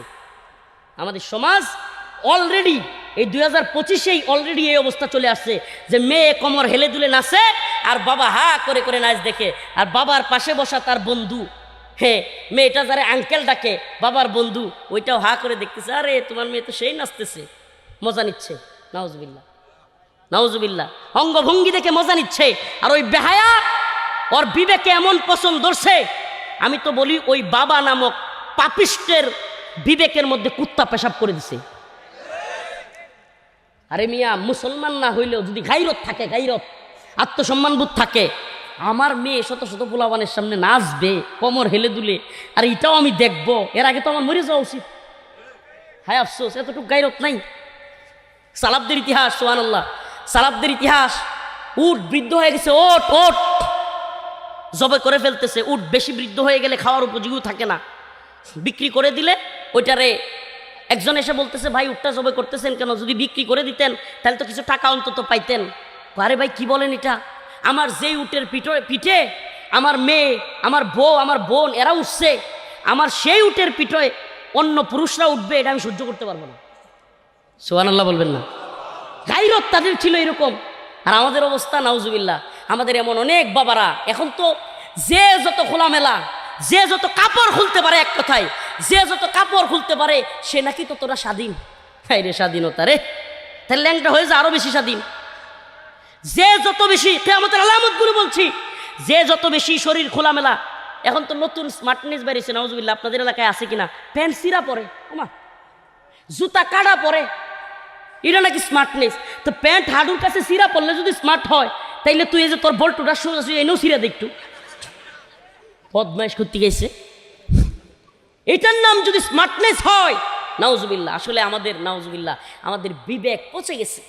আমাদের সমাজ অলরেডি এই 2025-এই অলরেডি এই অবস্থা চলে আসছে যে মেয়ে কোমর হেলে দুলে নাচে আর বাবা হা করে করে নাচ দেখে। আর বাবার পাশে বসা তার বন্ধু, হ্যাঁ মেয়েটা যারা আঙ্কেল ডাকে বাবার বন্ধু, ওইটাও হা করে দেখতেছে, আরে তোমার মেয়ে তো সেই নাচতেছে, মজা নিচ্ছে। নাউজুবিল্লাহ, নাউজুবিল্লাহ। অঙ্গভঙ্গি দেখে মজা নিচ্ছে। আর ওই বেহায়া ওর বিবেকে এমন পছন্দ ধরছে, আমি তো বলি ওই বাবা নামক পাপিষ্টের বিবেকের মধ্যে কুত্তা পেশাব করে দিছে। আরে মিয়া, মুসলমান না হইলেও যদি গাইরত থাকে, গাইরত আত্মসম্মানবোধ থাকে, আমার মেয়ে শত শত পোলাবানের সামনে নাচবে কোমর হেলে দুলে, আর এটাও আমি দেখবো, এর আগে তো আমার মরে যাওয়া উচিত। হায় আফসোস, এতটুকু গাইরত নাই। সালাফদের ইতিহাস, সুবহানাল্লাহ, সালাফদের ইতিহাস। উট বৃদ্ধ হয়ে গেছে, ওট ওট জবে করে ফেলতেছে। উট বেশি বৃদ্ধ হয়ে গেলে খাওয়ার উপযোগী থাকে না, বিক্রি করে দিলে ওইটারে একজন এসে বলতেছে, ভাই উটটা জবে করতেছেন কেন? যদি বিক্রি করে দিতেন তাহলে তো কিছু টাকা অন্তত পাইতেন। আরে ভাই কি বলেন এটা? আমার যেই উটের পিঠে আমার মেয়ে, আমার বউ, আমার বোন এরা উঠছে, আমার সেই উটের পিঠে অন্য পুরুষরা উঠবে, এটা আমি সহ্য করতে পারবো না। সুবহানাল্লাহ বলবেন না? গাইরত তাদের ছিল এরকম। আর আমাদের অবস্থা, নাউজুবিল্লাহ, আমাদের এমন অনেক বাবারা এখন তো যে যত খোলামেলা, যে যত কাপড় খুলতে পারে, এক কথায় যে যত কাপড় খুলতে পারে সে নাকি ততটা স্বাধীন। হাই রে স্বাধীনতা রে, তাহলে ল্যাংটা হয়ে যায় আরো বেশি স্বাধীন। যে যত বেশি, কিয়ামতের আলামতগুলো বলছি, যে যত বেশি শরীর খোলামেলা। এখন তো নতুন স্মার্টনেস বেরিয়েছে, নাউজুবিল্লাহ, আপনাদের এলাকায় আছে কিনা? প্যান্ট সিরা পরে, জুতা কাটা পরে, এটা নাকি স্মার্টনেস। তো প্যান্ট হাডুর কাছে সিরা পড়লে যদি স্মার্ট হয়, তাইলে তুই এই যে তোর বল্টুটা সোজা এনেও সিরা দেখটু, বদমাইশ করতে গেছে। এটার নাম যদি স্মার্টনেস হয়, নাউজুবিল্লাহ, আসলে আমাদের, নাউজুবিল্লাহ, আমাদের বিবেক পচে গেছে,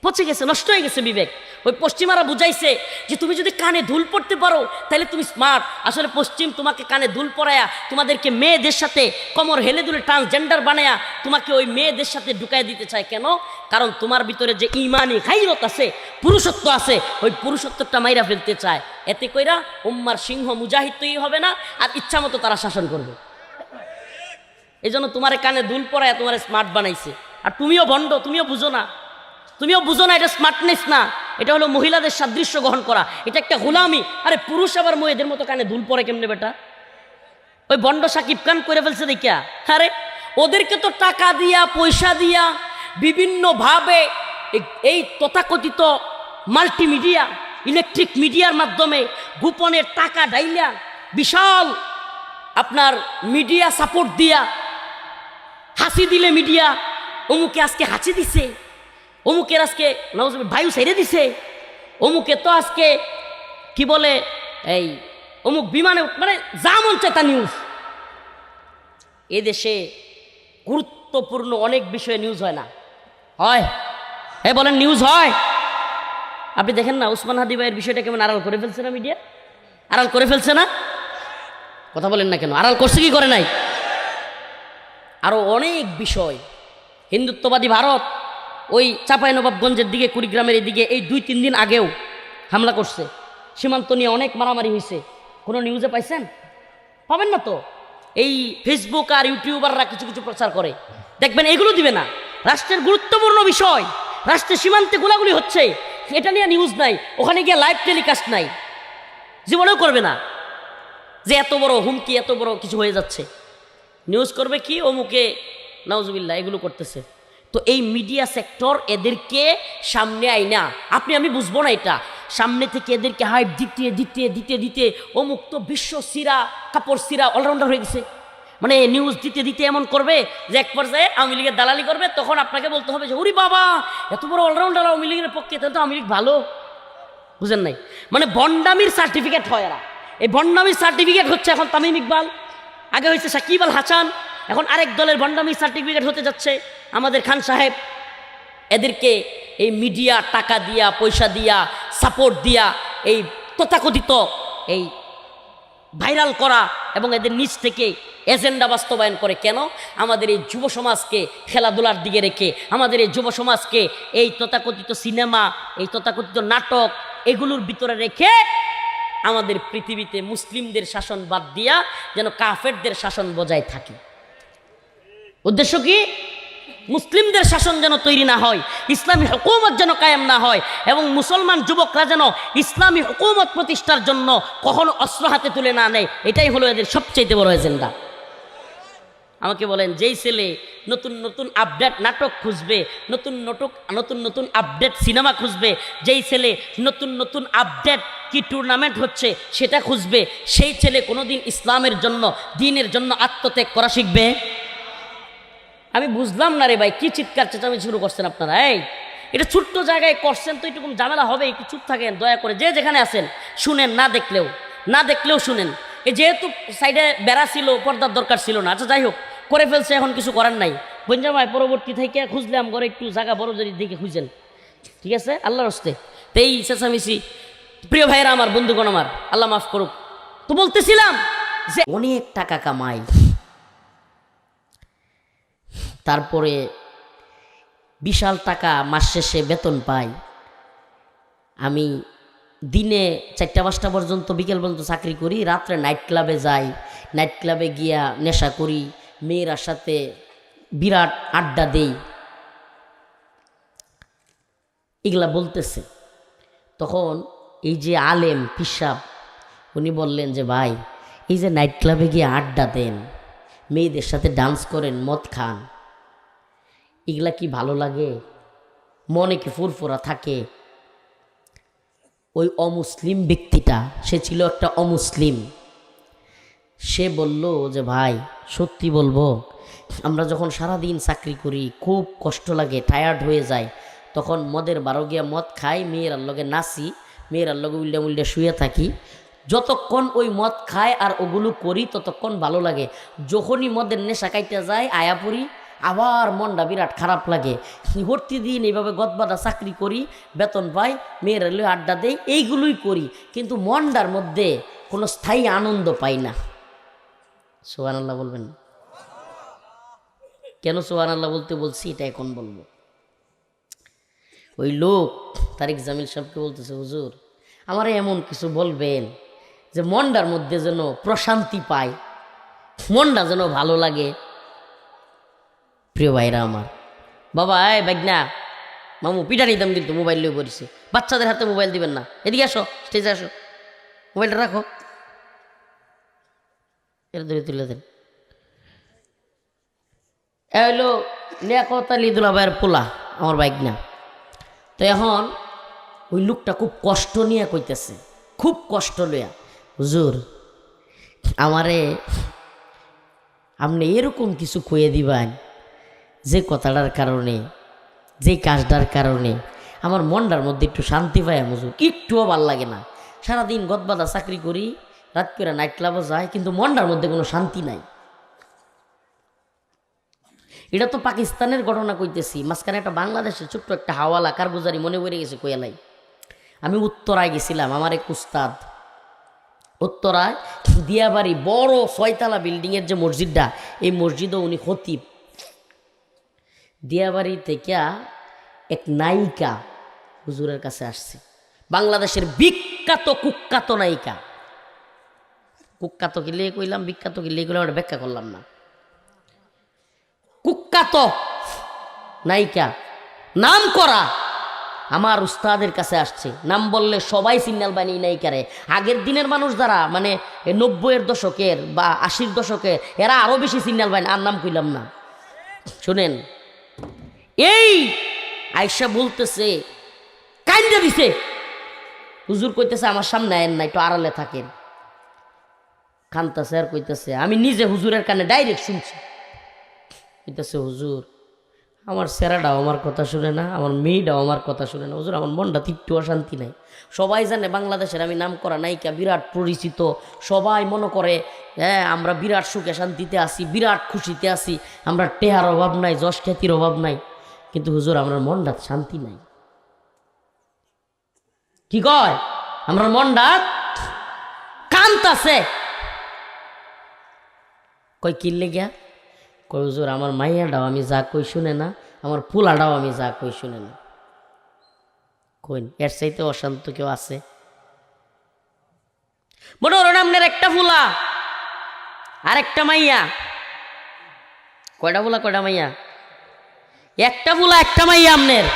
পচে গেছে, নষ্ট হয়ে গেছে বিবেক। ওই পশ্চিমারা বুঝাইছে যে তুমি যদি কানে দুল পড়তে পারো তাহলে তুমি স্মার্ট। আসলে পশ্চিম তোমাকে কানে দুল পরায়া তোমাদেরকে মেয়েদের সাথে কোমর হেলে দুলে ট্রান্সজেন্ডার বানায়া তোমাকে ওই মেয়েদের সাথে ঢুকাই দিতে চায়। কেন? কারণ তোমার ভিতরে যে ইমানি গায়রত আছে, পুরুষত্ব আছে, ওই পুরুষত্বটা মাইরা ফেলতে চায়। এতে কইরা উম্মার সিংহ মুজাহিদ তৈরি হবে না, আর ইচ্ছা মতো তারা শাসন করবে। এই জন্য তোমার কানে দুল পরায়া তোমার স্মার্ট বানাইছে। আর তুমিও ভণ্ড, তুমিও বুঝো না, তুমিও বুঝো না এটা স্মার্টনেস না, এটা হলো মহিলাদের সাদৃশ্য গ্রহণ করা, এটা একটা গোলামি। আরে পুরুষ আবার মেয়েদের মতো কানে দুল পরে কেমনে বেটা? ওই বন্ড সাকিব খান করে ফেলছে দেখিয়া। আরে ওদেরকে তো টাকা দিয়া, পয়সা দিয়া, বিভিন্নভাবে এই তথাকথিত মাল্টিমিডিয়া, ইলেকট্রিক মিডিয়ার মাধ্যমে গোপনের টাকা ডাইলা, বিশাল আপনার মিডিয়া সাপোর্ট দিয়া, হাসি দিলে মিডিয়া, অমুকে আজকে হাসি দিছে, অমুকের আজকে বায়ু ছেড়ে দিছে, অমুকে তো আজকে কি বলে এই অমুক বিমানে, মানে যা মন চায় তা নিউজ। এদেশে গুরুত্বপূর্ণ অনেক বিষয়ে নিউজ হয় না, হয়? হ্যাঁ বলেন, নিউজ হয়? আপনি দেখেন না উসমান হাদি ভাইয়ের বিষয়টা কেমন আড়াল করে ফেলছে না মিডিয়া? আড়াল করে ফেলছে না? কথা বলেন না কেন? আড়াল করছে কি করে নাই? আরো অনেক বিষয়। হিন্দুত্ববাদী ভারত ওই চাঁপাইনবাবগঞ্জের দিকে, কুড়িগ্রামের এদিকে এই 2-3 দিন আগেও হামলা করছে, সীমান্ত নিয়ে অনেক মারামারি হয়েছে। কোনো নিউজে পাইছেন? পাবেন না তো। এই ফেসবুক আর ইউটিউবাররা কিছু কিছু প্রচার করে, দেখবেন এগুলো দিবে না। রাষ্ট্রের গুরুত্বপূর্ণ বিষয়, রাষ্ট্রের সীমান্তে গোলাগুলি হচ্ছে, এটা নিয়ে নিউজ নাই, ওখানে গিয়ে লাইভ টেলিকাস্ট নাই, জীবনেও করবে না। যে এত বড় হুমকি, এত বড় কিছু হয়ে যাচ্ছে, নিউজ করবে কি অমুকে নাউজুবিল্লাহ এগুলো করতেছে। তো এই মিডিয়া সেক্টর এদেরকে সামনে আইনা, আপনি আমি বুঝবো না এটা, সামনে থেকে এদেরকে হাইপ দিতে দিতে দিতে দিতে অমুক তো বিশ্ব সিরা কাপড় সিরা অলরাউন্ডার হয়ে গেছে। মানে নিউজ দিতে দিতে এমন করবে যে এক পর্যায়ে আওয়ামী লীগের দালালি করবে, তখন আপনাকে বলতে হবে যে ওরে বাবা এত বড় অলরাউন্ডার আওয়ামী লীগের পক্ষে, তাহলে তো আওয়ামী লীগ ভালো। বুঝেন নাই? মানে ভণ্ডামির সার্টিফিকেট হয় এরা। এই ভণ্ডামির সার্টিফিকেট হচ্ছে এখন তামিম ইকবাল, আগে হয়েছে সাকিব আল হাসান, এখন আরেক দলের ভণ্ডামির সার্টিফিকেট হতে যাচ্ছে আমাদের খান সাহেব। এদেরকে এই মিডিয়া টাকা দিয়া, পয়সা দিয়া, সাপোর্ট দিয়া এই তথাকথিত এই ভাইরাল করা এবং এদের নিচ থেকে এজেন্ডা বাস্তবায়ন করে। কেন? আমাদের এই যুব সমাজকে খেলাধুলার দিকে রেখে, আমাদের এই যুব সমাজকে এই তথাকথিত সিনেমা, এই তথাকথিত নাটক এগুলোর ভিতরে রেখে আমাদের পৃথিবীতে মুসলিমদের শাসন বাদ দিয়া যেন কাফেরদের শাসন বজায় থাকে। উদ্দেশ্য কি? মুসলিমদের শাসন যেন তৈরি না হয়, ইসলামী হুকুমত যেন কায়েম না হয়, এবং মুসলমান যুবকরা যেন ইসলামী হুকুমত প্রতিষ্ঠার জন্য কখনো অস্ত্র হাতে তুলে না নেয়। এটাই হলো এদের সবচেয়ে বড় এজেন্ডা। আমাকে বলেন, যেই ছেলে নতুন নতুন আপডেট নাটক খুঁজবে, নতুন নতুন আপডেট সিনেমা খুঁজবে, যেই ছেলে নতুন নতুন আপডেট কি টুর্নামেন্ট হচ্ছে সেটা খুঁজবে, সেই ছেলে কোনোদিন ইসলামের জন্য, দ্বীনের জন্য আত্মত্যাগ করা শিখবে? আমি বুঝলাম না রে ভাই, কি চিৎকার চেঁচামেচি শুরু করছেন আপনারা? এই এটা ছোট্ট জায়গায় করছেন তো একটু ঝামেলা হবে, একটু চুপ থাকেন দয়া করে। যে যেখানে আছেন শুনেন, না দেখলেও শুনেন। এই যেহেতু সাইডে বেড়া ছিল, পর্দার দরকার ছিল না, আচ্ছা যাই হোক, করে ফেলছে, এখন কিছু করার নাই। বঞ্জা ভাই পরবর্তী থেকে খুঁজলাম ঘরে একটু জায়গা বড় যদি দিকে খুঁজেন, ঠিক আছে? আল্লাহর হস্তে। তো এই চেঁচামেচি, প্রিয় ভাইয়েরা আমার, বন্ধুগণ আমার, আল্লাহ মাফ করুক। তো বলতেছিলাম যে অনেক টাকা কামাই, তারপরে বিশাল টাকা মাস শেষে বেতন পাই। আমি দিনে 4টা-5টা পর্যন্ত, বিকেল পর্যন্ত চাকরি করি, রাত্রে নাইট ক্লাবে যাই, নাইট ক্লাবে গিয়া নেশা করি, মেয়েরার সাথে বিরাট আড্ডা দেই, এগুলা বলতেছে। তখন এই যে আলেম পিসাব, উনি বললেন যে ভাই, এই যে নাইট ক্লাবে গিয়ে আড্ডা দেন, মেয়েদের সাথে ডান্স করেন, মদ খান, এগুলা কি ভালো লাগে? মনে কি ফুরফুরা থাকে? ওই অমুসলিম ব্যক্তিটা, সে ছিল একটা অমুসলিম, সে বলল যে ভাই সত্যি বলবো, আমরা যখন সারাদিন চাকরি করি খুব কষ্ট লাগে, টায়ার্ড হয়ে যায়, তখন মদের বারো গিয়া মদ খাই, মেয়েরার লগে নাচি, মেয়েরার লগে উল্টে শুয়ে থাকি, যতক্ষণ ওই মদ খায় আর ওগুলো করি ততক্ষণ ভালো লাগে। যখনই মদের নেশা কাইতে যায় আয়া পড়ি, আবার মনটা বিরাট খারাপ লাগে। প্রতিদিন এইভাবে গদবাদা চাকরি করি, বেতন পাই, মেয়েরা লই আড্ডা দেই, এইগুলোই করি, কিন্তু মনটার মধ্যে কোনো স্থায়ী আনন্দ পাই না। সুবহানাল্লাহ বলবেন? কেন সুবহানাল্লাহ বলতে বলছি এটা এখন বলবো। ওই লোক তারিক জামিল সাহেবকে বলতেছে, হুজুর আমারে এমন কিছু বলবেন যে মনটার মধ্যে যেন প্রশান্তি পায়, মনটা যেন ভালো লাগে। প্রিয় ভাইরা আমার, বাবা এই বাগনা মামু পিঠা নিতাম কিন্তু মোবাইল লিয়ে পড়েছে, বাচ্চাদের হাতে মোবাইল দিবেন না, এদিকে আসো, স্টেজে আসো, মোবাইলটা রাখো, এটা ধরে তুলে দেন। এ হইলো লিয়াকত আলী দুলাভাইয়ের পোলা, আমার বাগনা। তো এখন ওই লোকটা খুব কষ্ট নিয়ে কইতেছে, খুব কষ্ট লইয়া, হুজুর আমারে আপনি এরকম কিছু কইয়ে দিবেন যে কথাটার কারণে, যে কাজটার কারণে আমার মনটার মধ্যে একটু শান্তি পায়। হুজুর একটুও ভাল লাগে না, সারাদিন গদবাদা চাকরি করি, রাত করে নাইট ক্লাবও যায়, কিন্তু মনটার মধ্যে কোনো শান্তি নাই। এটা তো পাকিস্তানের ঘটনা কইতেছি, মাঝখানে একটা বাংলাদেশের ছোট্ট একটা হাওয়ালা কারগুজারি মনে পড়ে গেছে কয়ালাই। আমি উত্তরায় গেছিলাম, আমার এক উস্তাদ উত্তরায় দিয়াবাড়ি বড় 6তলা বিল্ডিংয়ের যে মসজিদটা, এই মসজিদও উনি খতিব। দিয়াবাড়ি থেকে এক নায়িকা হুজুরের কাছে আসছে, বাংলাদেশের বিখ্যাত কুখ্যাত নায়িকা। কুখ্যাত কি লিয়ে কইলাম, বিখ্যাত কি লিয়ে কইলাম, ওটা ব্যাখ্যা করলাম না। কুখ্যাত নায়িকা, নাম করা, আমার উস্তাদের কাছে আসছে, নাম বললে সবাই সিগন্যাল বানিয়ে নাই করে। আগের দিনের মানুষ যারা মানে 90-এর দশকের বা 80-র দশকের, এরা আরও বেশি সিগন্যাল বানি, আর নাম কইলাম না। শুনেন, এই আয়সা বলতেছে, কাইন্দা দিছে, হুজুর কইতেছে আমার সামনে আয়েন না, একটু আড়ালে থাকেন। কানতাছে আর কইতেছে, আমি নিজে হুজুরের কানে ডাইরেক্ট শুনছি, কইতেছে হুজুর আমার সেরাটাও আমার কথা শুনে না, আমার মেয়েটাও আমার কথা শুনে না, হুজুর আমার মনটা একটু অশান্তি নাই। সবাই জানে বাংলাদেশের আমি নাম করা নায়িকা, বিরাট পরিচিত, সবাই মনে করে হ্যাঁ আমরা বিরাট সুখে শান্তিতে আছি, বিরাট খুশিতে আছি, আমরা টেহার অভাব নাই, যশ খ্যাতির অভাব নাই, কিন্তু হুজুর আমার মনটা শান্তি নাই। কি কয়? আমার মনটা কান্তাছে। কই কিনলে গিয়া? কই হুজুর আমার মাইয়াটাও আমি যা কই শুনে না, আমার পোলাটাও আমি যা কই শুনে না। কইন এর চাইতে অশান্ত কেউ আছে? মনে হলো আপনার একটা ফুলা আর একটা মাইয়া। কয়টা ফুলা কয়টা মাইয়া? একটা ফুলা একটা মাইয়া। আপনার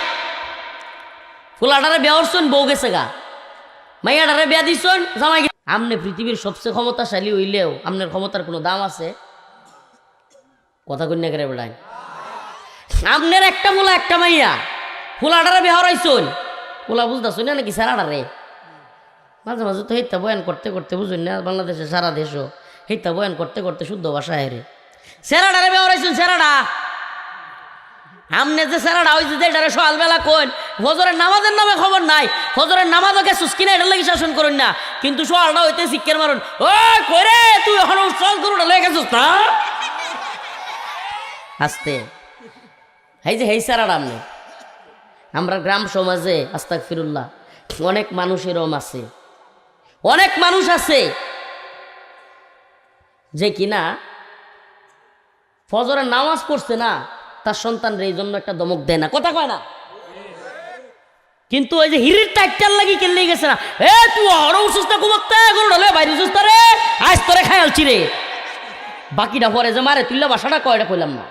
ফুলাটারে বিয়া করছেন, বউ গেছে গা, মাইয়াটারে বিয়া দিচ্ছেন, জামাই। আপনি পৃথিবীর সবচেয়ে ক্ষমতাশালী হইলেও আপনার ক্ষমতার কোনো দাম আছে? কথা কন্যা করে বেড়ায়। আপনার একটা ফুলা একটা মাইয়া, ফুলাটারে বিয়া হরাইছেন, ফুলা বুঝতেছ না নাকি সারাটারে? মাঝে মাঝে তো হেতা বয়ান করতে করতে বুঝুন না, বাংলাদেশে সারা দেশও হেতা বয়ান করতে করতে শুদ্ধ ভাষা হেরে সেরাডারে বেড়াইছেন। সেরাডা আমনে যে সেরাডা হয়েছে যেটারে সকালবেলা কোন ফজরের নামাজের নামে খবর নাই, ফজরের নামাজও গেছে কিনা এটা লেগে শাসন করুন না, কিন্তু সকালটা হইতে শিক্ষার মারুন, ও করে তুই এখন উৎসব করুন লেগে গেছিস না আসতে। এই যে হেই সেরাডা আমনে আমরা গ্রাম সমাজে আস্তাগফিরুল্লাহ অনেক মানুষ এরম আছে, অনেক মানুষ আছে যে কিনা ফজরের নামাজ পড়ছে না, তার সন্তানরা এই জন্য একটা দমক দেয় না, কথা কয় না, কিন্তু ওই যে হিরির টাইটার লাগি কেলে গেছে না, এ তুই আরো সুস্থ ঘুমাতে গরুড়লে বাইরে সুস্থ রে আজ তোরে খায়ালছি রে, বাকিটা পরে যে মারে তুইলা বাসাটা কয়টা কইলাম না,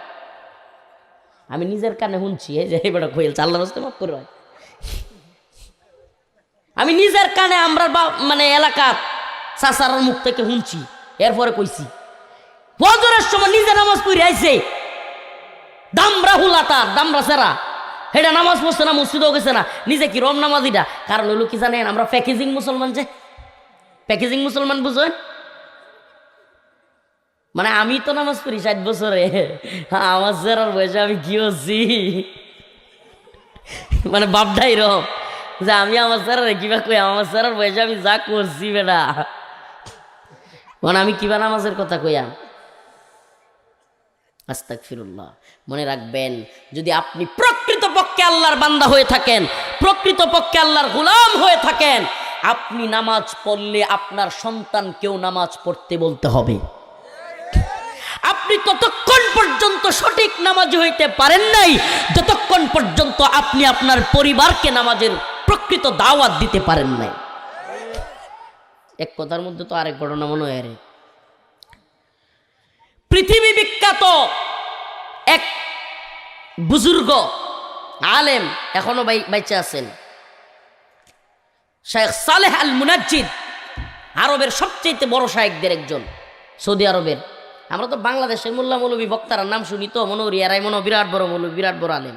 আমি নিজের কানে শুনছি। এই যে এবার কইলছে আল্লাহর রাস্তায় মাফ করে, আমি নিজের কানে আমরা মানে এলাকার চাচারার মুখ থেকে শুনছি, এরপরে কইছি ফজরের সময় নিজে নামাজ পড়ে আইছে, দামরা হুলা তার দামরা সেরা, এটা নামাজ পড়ছে না, মসজিদেও গেছে না, নিজে কি রম নামাজিটা। কারণ হইলো কি জানেন, আমরা প্যাকেজিং মুসলমান, যে প্যাকেজিং মুসলমান বুঝেন, মানে আমি তো নামাজ পড়ি 60 বছরে, আমার সেরার বয়সে আমি কি হচ্ছি, মানে বাপটাই রম যে আমি আমার সেরারে কিবা কই, আমার সেরার বয়সে আমি যা করছি বেটা, মানে আমি কিবা নামাজের কথা কইয়া। আস্তাগফিরুল্লাহ। মনে রাখবেন, যদি আপনি প্রকৃতপক্ষে আল্লাহর বান্দা হয়ে থাকেন, প্রকৃতপক্ষে আল্লাহর গোলাম হয়ে থাকেন, আপনি নামাজ পড়লে আপনার সন্তানকেও নামাজ পড়তে বলতে হবে। আপনি ততক্ষণ পর্যন্ত সঠিক নামাজি হইতে পারেন নাই যতক্ষণ পর্যন্ত আপনি আপনার পরিবারকে নামাজের প্রকৃত দাওয়াত দিতে পারেন নাই। এক কথার মধ্যে তো আরেক ঘটনা মনে হয়, পৃথিবী বিখ্যাত এক বুজুর্গ আলেম এখনো বাইচে আছেন, শেখ সালেহ আল মুনাজ্জিদ, আরবের সবচেয়ে বড় শায়েখদের একজন, সৌদি আরবের। আমরা তো বাংলাদেশের মোল্লা মৌলবী বক্তার নাম শুনি তো মনে করি এরাই মনে বিরাট বড় মৌলবী, বিরাট বড় আলেম।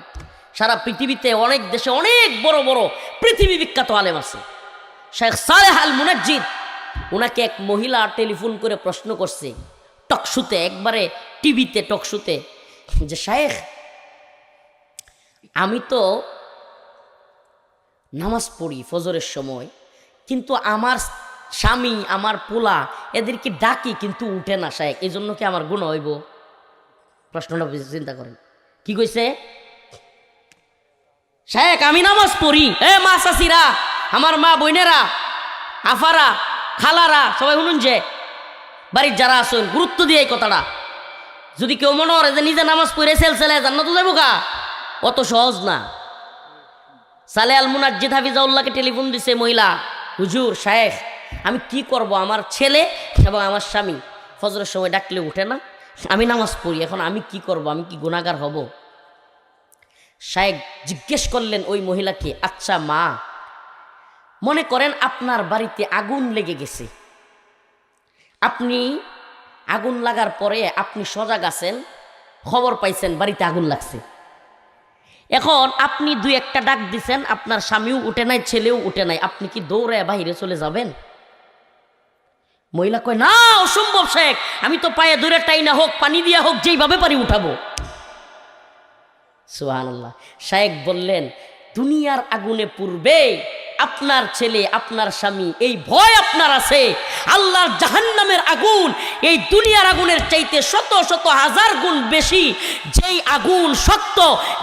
সারা পৃথিবীতে অনেক দেশে অনেক বড় বড় পৃথিবী বিখ্যাত আলেম আছে। শেখ সালেহ আল মুনাজ্জিদ, ওনাকে এক মহিলা টেলিফোন করে প্রশ্ন করছে টকশুতে, একবারে টিভিতে টকশুতে, যে শায়েখ আমি তো নামাজ পড়ি ফজরের সময়, কিন্তু আমার স্বামী আমার পোলা এদেরকে ডাকি কিন্তু উঠে না শায়েখ, এই জন্য কি আমার গুনাহ হইব? প্রশ্নটা চিন্তা করেন কি কইছে শায়েখ, আমি নামাজ পড়ি, এ মা চাচিরা, আমার মা বোনেরা, আফারা, খালারা, সবাই শুনুন, যে বাড়ির যারা আছেন গুরুত্ব দিয়ে এই কথাটা, যদি কেউ মনে করে যে নিজে নামাজ পড়ে সেলসেলে জান্নাতে যাবো গা, অত সহজ না। সালেহ আল মুনাজ্জিদ হাফিজাউল্লাহকে টেলিফোন দিছে মহিলা, হুজুর শায়েখ আমি কি করব, আমার ছেলে এবং আমার স্বামী ফজরের সময় ডাকলে উঠে না, আমি নামাজ পড়ি, এখন আমি কি করব, আমি কি গুনাহগার হব? শায়েখ জিজ্ঞেস করলেন ওই মহিলাকে, আচ্ছা মা, মনে করেন আপনার বাড়িতে আগুন লেগে গেছে, আপনি আগুন লাগার পরে আপনি সজাগ আছেন, খবর পাইছেন বাড়িতে আগুন লাগছে, এখন আপনি দুই একটা ডাক দিছেন, আপনার স্বামীও উঠে নাই, ছেলেও উঠে নাই, আপনি কি দৌড়ে বাইরে চলে যাবেন? মহিলা কয়, না অসম্ভব শেখ, আমি তো পায়ে দূরে টাইনা হোক, পানি দিয়া হোক, যেইভাবে পারি উঠাবো। সুবহানাল্লাহ। শায়েখ বললেন, দুনিয়ার আগুনে পূর্বে আপনার ছেলে, আপনার স্বামী, এই ভয় আপনার আছে, আল্লাহর জাহান্নামের আগুন এই দুনিয়ার আগুনের চাইতে শত শত হাজার গুণ বেশি, যেই আগুন শক্ত,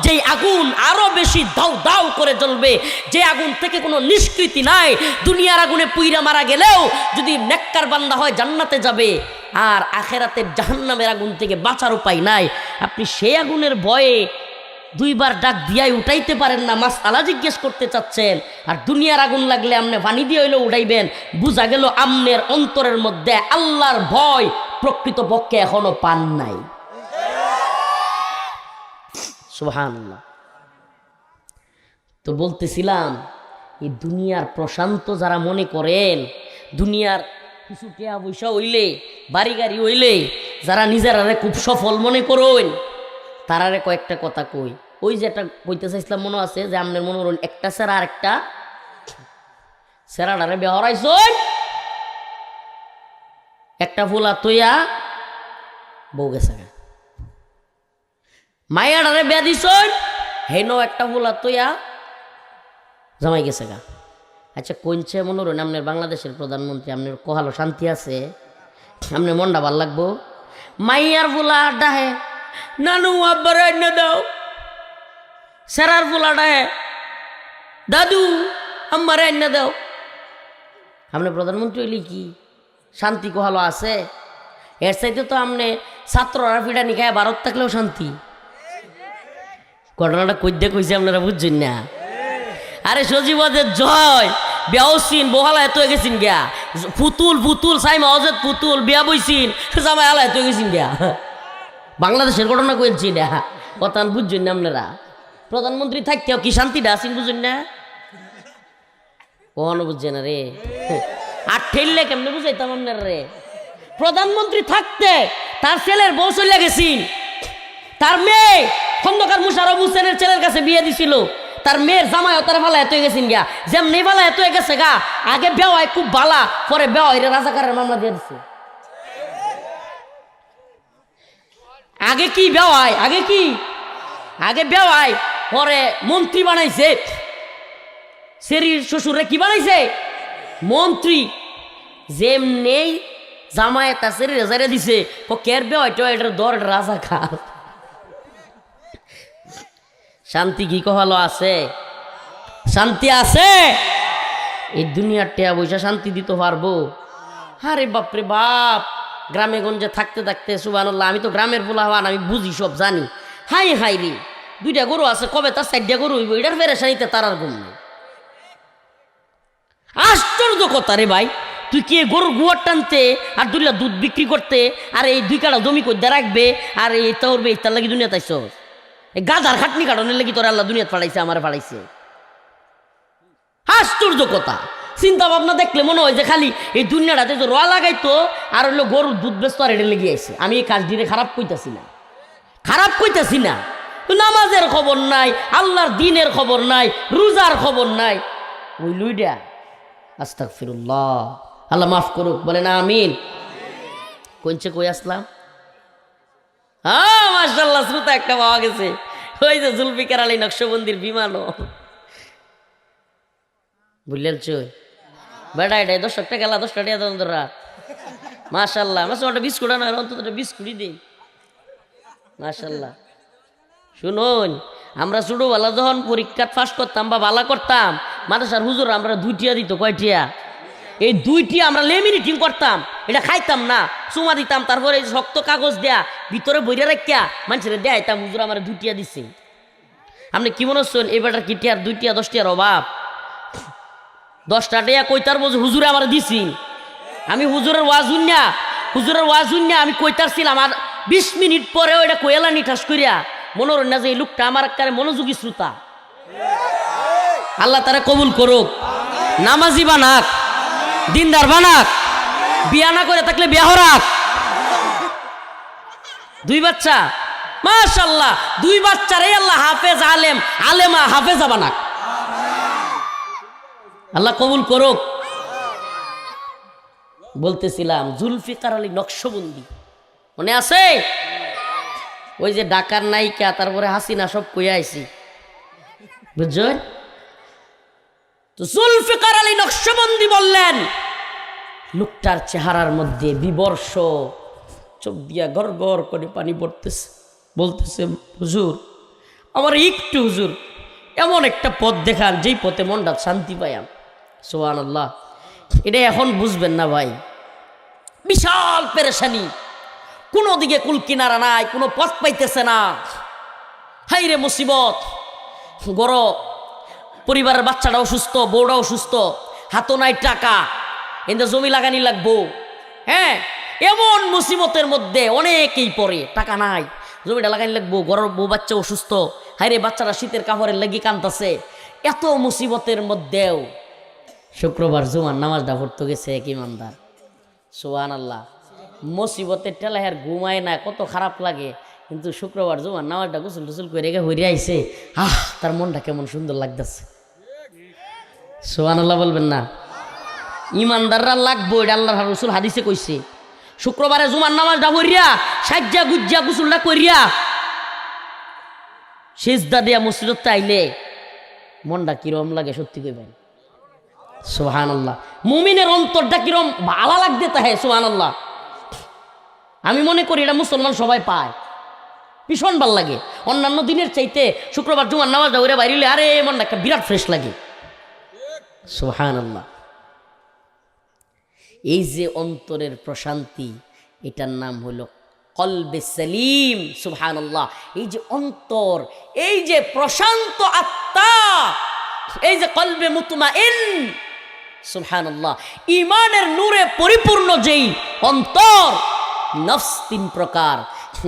যেই আগুন আরো বেশি দাউ দাউ করে জ্বলবে, যে আগুন থেকে কোনো নিষ্কৃতি নাই, দুনিয়ার আগুনে পুইরা মারা গেলেও যদি নেককার বান্দা হয় জান্নাতে যাবে, আর আখেরাতের জাহান্নামের আগুন থেকে বাঁচার উপায় নাই। আপনি সেই আগুনের ভয়ে দুইবার ডাক দিয়াই উঠাইতে পারেন না, মাসআলা জিজ্ঞেস করতে চাচ্ছেন, আর দুনিয়ার আগুন লাগলে আপনি পানি দিয়ে হইলেও উঠাইবেন। বুঝা গেল আমনের অন্তরের মধ্যে আল্লাহর ভয় প্রকৃতপক্ষে এখনো পান নাই। সুবহানাল্লাহ। তো বলতেছিলাম, এই দুনিয়ার প্রশান্ত যারা মনে করেন, দুনিয়ার কিছু টিয়া পয়সা হইলে, বাড়ি গাড়ি হইলে যারা নিজেরা খুব সফল মনে করেন, তারারে কয়েকটা কথা কই। ওই যেটা কইতে চাইছিলাম মনে আছে, যে আপনার মনে করুন একটা সেরা আর একটা সেরাডারে বেহরাইছ, একটা ফুলা তৈয়া বউ গেছে, মাইয়াডারে বেয়া দিছ, হেন একটা ফুলা তৈয়া জামাই গেছে গা। আচ্ছা কোনছে মনে করুন আপনার বাংলাদেশের প্রধানমন্ত্রী, আপনার কহালো শান্তি আছে, আপনার মনটা ভাল লাগবো? মাইয়ার ফুলা ডাহে, নানু আব্বার এনে দাও, সেরার ফুলাটা দাদু আম্মারে এনে দাও। আপনি প্রধানমন্ত্রী হইলে কি শান্তি কোহালো আছে? এর চাইতে তো আপনি ছাত্ররা ফিডানি খায় ভারত থাকলেও শান্তি। ঘটনাটা কইতে কইছে আপনারা বুঝছেন না? আরে সজীবদের জয় বেউসিন বহালা এত গেছিন গিয়া, পুতুল পুতুল সাইমা অজেদ পুতুল বিয়া বইছিন, জামাই আলা এত গেছিন গিয়া। বাংলাদেশের ঘটনা কইছি না, কথা বুঝছেন না আপনারা? প্রধানমন্ত্রী থাকতেও কি শান্তিটা আছেন বুঝুন না? কখনো বুঝছে না রে। আর ঠেললে কেমনে বুঝাইতাম আপনার রে? প্রধানমন্ত্রী থাকতে তার ছেলের বউ চলে গেছিন, তার মেয়ে খন্দকার মুশারফ হোসেনের ছেলের কাছে বিয়ে দিছিল, তার মেয়ের জামাই তার ভালা এত গেছিন গা, যেমনি ভালা এত গেছে গা, আগে বেওয়ায় খুব বালা, পরে বেওয়ায় রাজাকারের মামলা দিয়ে দিচ্ছে। আগে কি বেওয়ায়, আগে কি আগে বেওয়ায়, পরে মন্ত্রী বানাইছে। সেরির শ্বশুরে কি বানাইছে? মন্ত্রী। যেমনি জামায়াত আছে রেজারে দিছে, ও কের বেওয়াইটা এটার দর রাজা খা। শান্তি কি কহালো আছে? শান্তি আছে? এই দুনিয়ার টেয়া বৈশা শান্তি দিতে পারবো? আরে বাপরে বাপ, গ্রামে গঞ্জে থাকতে থাকতে সুবহানাল্লাহ, আমি তো গ্রামের পোলাওয়ান, আমি বুঝি সব জানি। হাই হাই রে, দুইটা গরু আছে, কবে তার 4টা গরু হইব, এটার পেরেশানিতে তার আর ঘুম নেই। আশ্চর্য কথা রে ভাই, তুই কি গরুর গুয়ার টানতে আর দুইটা দুধ বিক্রি করতে আর এই 2 কাটা জমি করতে রাখবে আর এই তোরবে, তার লাগি দুনিয়া তাইছ? এই গাধার খাটনি কাটানোর লাগি তোর আল্লাহ দুনিয়া ফাড়াইছে, আমার ফাড়াইছে। আশ্চর্য কথা, চিন্তা ভাবনা দেখলে মনে হয় যে খালি এই দুনিয়াটাতে যে রোয়া লাগাইতো আর হইলো গরুর দুধ বেচতো আর এটা লেগে আইছে। আমি এই কাজটিরে খারাপ কইতাছি না, খারাপ কইতাছি না। নামাজের খবর নাই, আল্লাহর দিনের খবর নাই, রোজার খবর নাই, ওই লুইডা। আস্তাগফিরুল্লাহ, আল্লাহ মাফ করুক, বলে না আমিন। কোনছে কই আসলাম? হ্যাঁ মাশাআল্লাহ, শ্রোতা একটা পাওয়া গেছে, ওই যে জুলফিকার আলী নকশবন্দির বিমানও। বুঝলেন চই বেটা, এটাই 10 টাকা গেলা, 10 টাকা তোরা। মাশাআল্লাহ, মাসে বিস্কুট আনা, অন্তত বিস্কুটই দিই। মাশাআল্লাহ। শুনুন, আমরা ছোটবেলা যখন পরীক্ষা পাস করতাম বা বালা করতাম, মাদ্রাসার হুজুর আমরা 2 টিয়া দিত। কয়টিয়া? এই 2 টিয়া আমরা লেমিনেটিং করতাম, এটা খাইতাম না, চুমা দিতাম, তারপরে শক্ত কাগজ দেয়া ভিতরে বইরা রাখিয়া মানুষের দেয়াইতাম, হুজুর আমার 2 টিয়া দিচ্ছে। আপনি কি মনে হচ্ছেন এই বেটার কি টিয়ার 2 টিয়া 10 টিয়ার অভাব? 10টা টিয়া কইতার বলছে হুজুরে আমার দিছি। আমি হুজুরের ওয়াজ শুনিয়া আমি কইতারছিলাম, আর 20 মিনিট পরে ওইটা কইলানি ঠাস করিয়া মনে হয় না যে এই লোকটা আমার একেবারে মনোযোগী শ্রোতা। আল্লাহ তারা কবুল করুক, নামাজি বানাক, দিনদার বানাক, বিয়া না করে থাকলে বিয়া হরাক। 2 বাচ্চা, মাশাআল্লাহ, 2 বাচ্চারে আল্লাহ হাফেজ, আলেম, আলেমা, হাফেজা বানাক। আল্লাহ কবুল করুক। বলতেছিলাম জুলফিকার আলী নকশবন্দি মনে আছে? ওই যে ঢাকার নায়িকা, তারপরে হাসিনা, সব কইয়া আইছি, বুঝছেন? তো জুলফিকার আলী নকশবন্দি বললেন, লোকটার চেহারার মধ্যে বিবর্ষ, চোখ দিয়া গড় গড় করে পানি পড়তেছে। বলতেছে, হুজুর আমার একটু, হুজুর এমন একটা পথ দেখান যেই পথে মনটা শান্তি পাইয়াম। সুবহানাল্লাহ। এটা এখন বুঝবেন না ভাই, বিশাল পেরেশানি, কোনো দিকে কুল কিনারা নাই, কোনো পথ পাইতেছে না। হাই রে মুসিবত, গড় পরিবারের বাচ্চাটা অসুস্থ, বউটা অসুস্থ, হাতও নাই টাকা, এতে জমি লাগানি লাগবো। হ্যাঁ, এমন মুসিবতের মধ্যে অনেকেই পড়ে, টাকা নাই, জমিটা লাগানি লাগবো, গড়ের বউ বাচ্চা অসুস্থ, হাই রে বাচ্চারা শীতের কাপড়ের লেগে কাঁদতেছে। এত মুসিবতের মধ্যেও শুক্রবার জুমার নামাজটা পড়তে গেছে এক ইমানদার। সুবহানাল্লাহ। মুসিবতের টেলাহের ঘুমায় না, কত খারাপ লাগে, কিন্তু শুক্রবার জুমার নামাজটা গোসল টুসল করে রেখে হইরে আইছে, তার মনটা কেমন সুন্দর লাগতেছে। সুবহানাল্লাহ বলবেন না? ইমানদাররা লাগবো, এটা আল্লাহর রাসূল হাদিসে কইছে। শুক্রবারে জুমার নামাজটা পড়িয়া সাজ্জা গুজ্জা গোসলটা করিয়া সিজদা দিয়া মসজিদতে আইলে মনটা কিরম লাগে সত্যি কইবেন? সুবহানাল্লাহ। মুমিনের অন্তরটা কিরম ভালো লাগতে তাহে। সুবহানাল্লাহ। আমি মনে করি এটা মুসলমান সবাই পায়, ভীষণ ভাল লাগে। অন্যান্য দিনের চাইতে শুক্রবার জুমার নামাজটা ওরে বাইরে আরে মনটা একটা বিরাট ফ্রেশ লাগে। সুবহানাল্লাহ। এই যে অন্তরের প্রশান্তি, এটার নাম হলো কলবে সালিম। সুবহানাল্লাহ। এই যে অন্তর, এই যে প্রশান্ত আত্মা, এই যে কলবে মুতমাইন, সুবহানাল্লাহ, ঈমানের নূরে পরিপূর্ণ যেই অন্তর। নফস 3 প্রকার,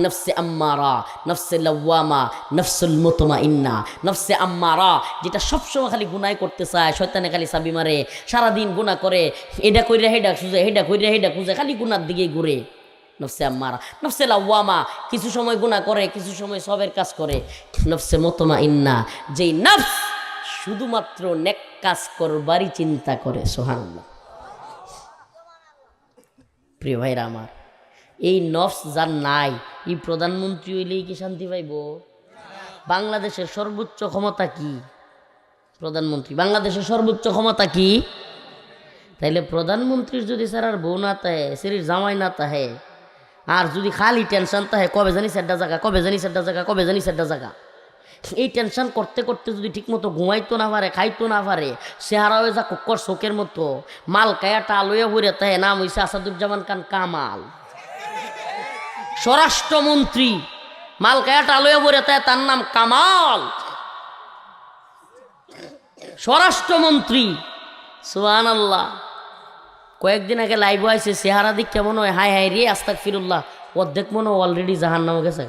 নফসে আম্মারা, নফসে লাওয়ামা, নফসুল মুতমাইন্না। নফসে আম্মারা যেটা সবসময় খালি গুনাহ করতে চায়, শয়তানে খালি চাবি মারে, সারাদিন গুনাহ করে, এটা কইরা হেডা খুঁজে, হেডা কইরা হেডা খুঁজে, খালি গুনার দিকে ঘুরে, নফসে আম্মারা। নফসে লাওয়ামা কিছু সময় গুনাহ করে, কিছু সময় সবের কাজ করে। নফসে মুতমাইন্না যেই নফস শুধুমাত্র নেক কাজ করবারই চিন্তা করে। সুবহানাল্লাহ। প্রিয় ভাইরা আমার, এই নফস যার নাই, এই প্রধানমন্ত্রী হইলেই কি শান্তি পাইব? বাংলাদেশের সর্বোচ্চ ক্ষমতা কি? প্রধানমন্ত্রী। বাংলাদেশের সর্বোচ্চ ক্ষমতা কি? তাইলে প্রধানমন্ত্রীর যদি স্যার বউ না তাহে, শরীর জামাই না তাহে, আর যদি খালি টেনশন তাহে কবে জানি সেটা জায়গা, কবে জানি সেটা জায়গা, কবে জানি সেটা জায়গা, এই টেনশন করতে করতে যদি ঠিক মতো ঘুমাইতো না পারে, খাইতো না পারে, চেহারা হয়ে যা কুক্কর শোকের মতো, মাল কায়াটা আলোয়া ভরে তাহে, নাম হইছে আসাদুজ্জামান খান কামাল, স্বরাষ্ট্রমন্ত্রী। মাল কায়াটা আলোয়া ভরে তাহে, তার নাম কামাল, স্বরাষ্ট্রমন্ত্রী। সুবহানাল্লাহ। কয়েকদিন আগে লাইভ হয়েছে, চেহারা দিক কেমন হয়, হাই হাই রে আস্তাগফিরুল্লাহ, অর্ধেক মনে অলরেডি জাহান্নামে গেছে।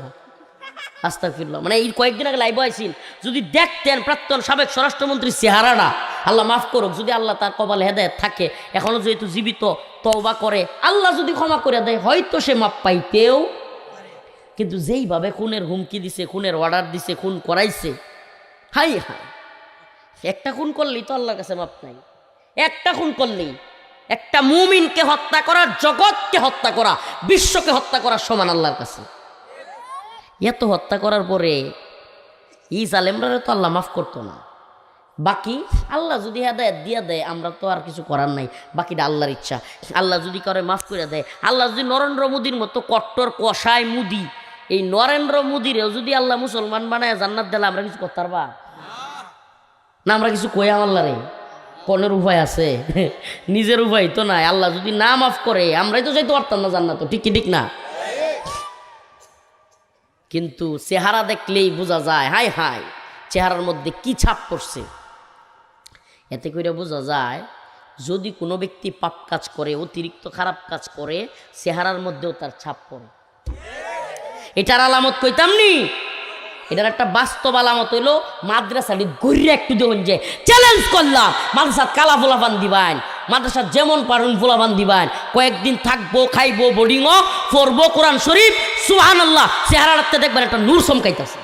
আস্তাগফিরুল্লাহ। মানে এই কয়েকদিন আগে লাইভ হয়েছিল, যদি দেখতেন প্রাক্তন সাবেক স্বরাষ্ট্রমন্ত্রীর চেহারাটা, আল্লাহ মাফ করুক, যদি আল্লাহ তার কপালে হেদায়েত থাকে, এখনো যেহেতু জীবিত, তওবা করে, আল্লাহ যদি ক্ষমা করে দেয়, হয়তো সে মাপ পাইতেও। কিন্তু যেইভাবে খুনের হুমকি দিছে, খুনের অর্ডার দিছে, খুন করাইছে, হাই হাই, একটা খুন করলেই তো আল্লাহর কাছে মাপ নাই। একটা খুন করলেই, একটা মুমিনকে হত্যা করা, জগৎকে হত্যা করা, বিশ্বকে হত্যা করার সমান আল্লাহর কাছে। এত হত্যা করার পরে এই জালেমরা তো আল্লাহ মাফ করতো না। বাকি আল্লাহ যদি হেদায়েত দিয়া দেয়, আমরা তো আর কিছু করার নাই, বাকিটা আল্লাহর ইচ্ছা। আল্লাহ যদি করে মাফ করে দেয়, আল্লাহ যদি নরেন্দ্র মোদীর মতো কট্টর কষায় মুদি, এই নরেন্দ্র মোদীরেও যদি আল্লাহ মুসলমান বানায় জান্নাত দিলে, আমরা কিছু করতে পারবা না? আমরা কিছু কই আল্লাহ রে? কোনের উপায় আছে? নিজের উপায় তো নাই। আল্লাহ যদি না মাফ করে, আমরাই তো যাইতে পারতাম না জান্নাত, ঠিক কি ঠিক না? কিন্তু চেহারা দেখলেই বোঝা যায়, হাই হাই চেহারার মধ্যে কি ছাপ পড়ছে। এতে করে বোঝা যায়, যদি কোনো ব্যক্তি পাপ কাজ করে, অতিরিক্ত খারাপ কাজ করে, চেহারার মধ্যেও তার ছাপ পড়ে। এটার আলামত কইতাম নি? এটার একটা বাস্তব আলামত হইলো মাদ্রাসাটি গড়িয়ে একটু দেখুন যে চ্যালেঞ্জ করলাম মাদ্রাসার কালা ফোলাফান দিবান, মাদ্রাসার যেমন পারুন ফোলাফান দিবান, কয়েকদিন থাকবো, খাইবো, বোর্ডিংও পড়বো কোরআন শরীফ, সুবহানাল্লাহ, চেহারাতে দেখবেন একটা নূর চমকাইতেছে।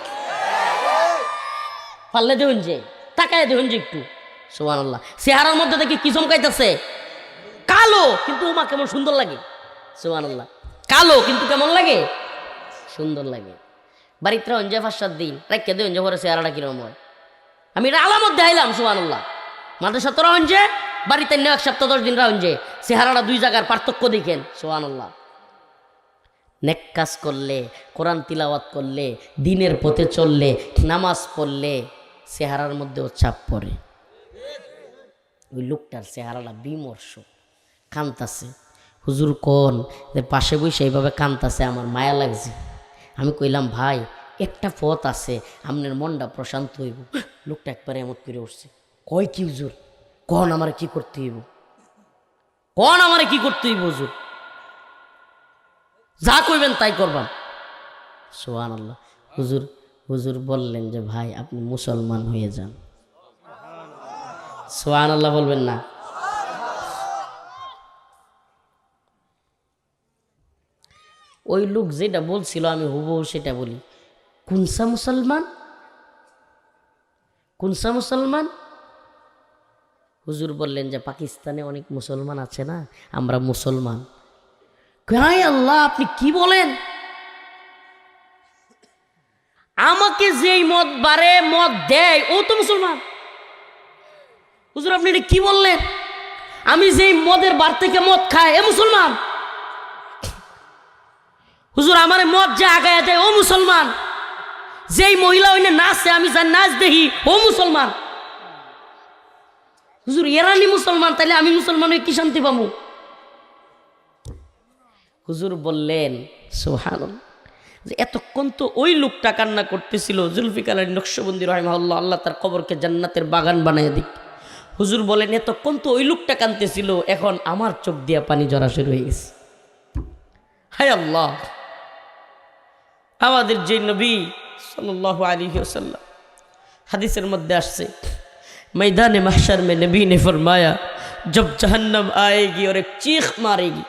পারলে দেখুন যে তাকায় দেখুন যে একটু, সুবহানাল্লাহ, চেহারার মধ্যে দেখি কি চমকাইতেছে, কালো কিন্তু ওমা কেমন সুন্দর লাগে, সুবহানাল্লাহ, কালো কিন্তু কেমন লাগে, সুন্দর লাগে। বাড়িতে রাখুন যে 5-7 দিন রাখতে দেবেন যে পরে চেহারাটা কিরকম হয়, আমি এটা আলামত দেখাইলাম, সুবহানাল্লাহ। মাদ্রাসা তো রাখুন যে বাড়িতে নিয়ে 1 সপ্তাহ 10 দিন রাখুন যে চেহারাটা 2 জায়গার পার্থক্য দেখেন, সুবহানাল্লাহ। নেক কাজ করলে, কোরআন তিলাওয়াত করলে, দিনের পথে চললে, নামাজ পড়লে চেহারার মধ্যেও ছাপ পড়ে। ওই লোকটার চেহারাটা বিমর্ষ, কান্তাছে। হুজুর কোন পাশে বসে এইভাবে কান্তাছে, আমার মায়া লাগছে। আমি কইলাম ভাই একটা পথ আছে, আপনার মনটা প্রশান্ত হইব। লোকটা একবারে এমত করে উঠছে, কয় কি হুজুর, কন আমার কি করতে হইব, কন আমার কি করতে হইব হুজুর, যা কইবেন তাই করবাম। সুবহানাল্লাহ। হুজুর বললেন যে ভাই আপনি মুসলমান হয়ে যান। সুবহানাল্লাহ বলবেন না? ওই লোক যেটা বলছিল আমি হুবহু সেটা বলি, কোনসা মুসলমান, কোনসা মুসলমান? হুজুর বললেন যে পাকিস্তানে অনেক মুসলমান আছে না, আমরা মুসলমান। হায় আল্লাহ, আপনি কি বলেন? আমাকে যেই মদ বারে মদ দেয় ও তো মুসলমান। হুজুর আপনি এটা কি বললেন? আমি যেই মদের বার থেকে মদ খাই এ মুসলমান। হুজুর আমার মদ যে আগায় দেয় ও মুসলমান। যেই মহিলা ওইনে নাচে আমি যার নাচ দেখি ও মুসলমান। হুজুর এরানি মুসলমান, তাহলে আমি মুসলমান হয়ে কি শান্তি পাবো? হুজুর বললেন সুবহানাল্লাহ, যে এতক্ষণ তো ওই লোকটা কান্না করতেছিল, জুলফিকার আলী নকশবন্দি রাহিমাহুল্লাহ, আল্লাহ তার কবরকে জান্নাতের বাগান বানায় দিক। হুজুর বলেন এতক্ষণ তো ওই লোকটা কাঁদতেছিল, এখন আমার চোখ দিয়া পানি ঝরা শুরু হয়ে গেছে। হায় আল্লাহ, আমাদের যে নবী সাল্লাল্লাহু আলাইহি ওয়াসাল্লাম, হাদিসের মধ্যে আসছে, मैदान महशर में नबी ने फरमाया जब जहन्नम आएगी और एक चीख मारेगी।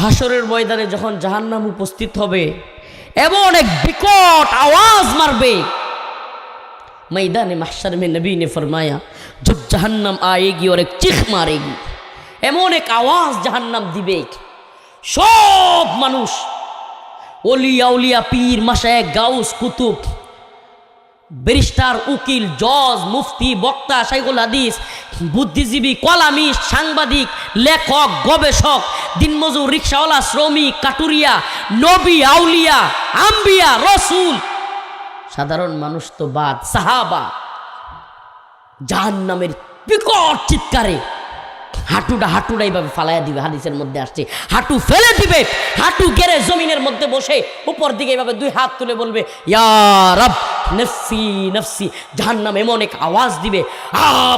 হাসরের ময়দানে যখন জাহান্নাম উপস্থিত হবে এমন এক বিকট আওয়াজ মারবে। मैदान महशर में नबी ने फरमाया जब जहन्नम आएगी और एक चीख मारेगी, এমন এক আওয়াজ জাহান্নাম দিবে। সব মানুষ, ওলিয়া উলিয়া, পীর মাশায়েখ, গাউস, কুতুব, ব্যারিস্টার, উকিল, জজ, মুফতি, বক্তা, শাইখুল হাদিস, বুদ্ধিজীবী, কলামিস্ট, সাংবাদিক, লেখক, গবেষক, দিনমজুর, রিক্সাওয়ালা, শ্রমিক, কাটুরিয়া, নবী, আউলিয়া, আম্বিয়া, রসুল, সাধারণ মানুষ তো বাদ, সাহাবা জাহান্নামের বিকট চিৎকারে হাঁটুটা এইভাবে ফালাইয়া দিবে। হাদিসের মধ্যে আসছে হাঁটু ফেলে দিবে, হাঁটু গেড়ে জমিনের মধ্যে বসে উপর দিকে এইভাবে 2 হাত তুলে বলবে ইয়া রব নফসি নফসি। জাহান্নাম এমন এক আওয়াজ দিবে,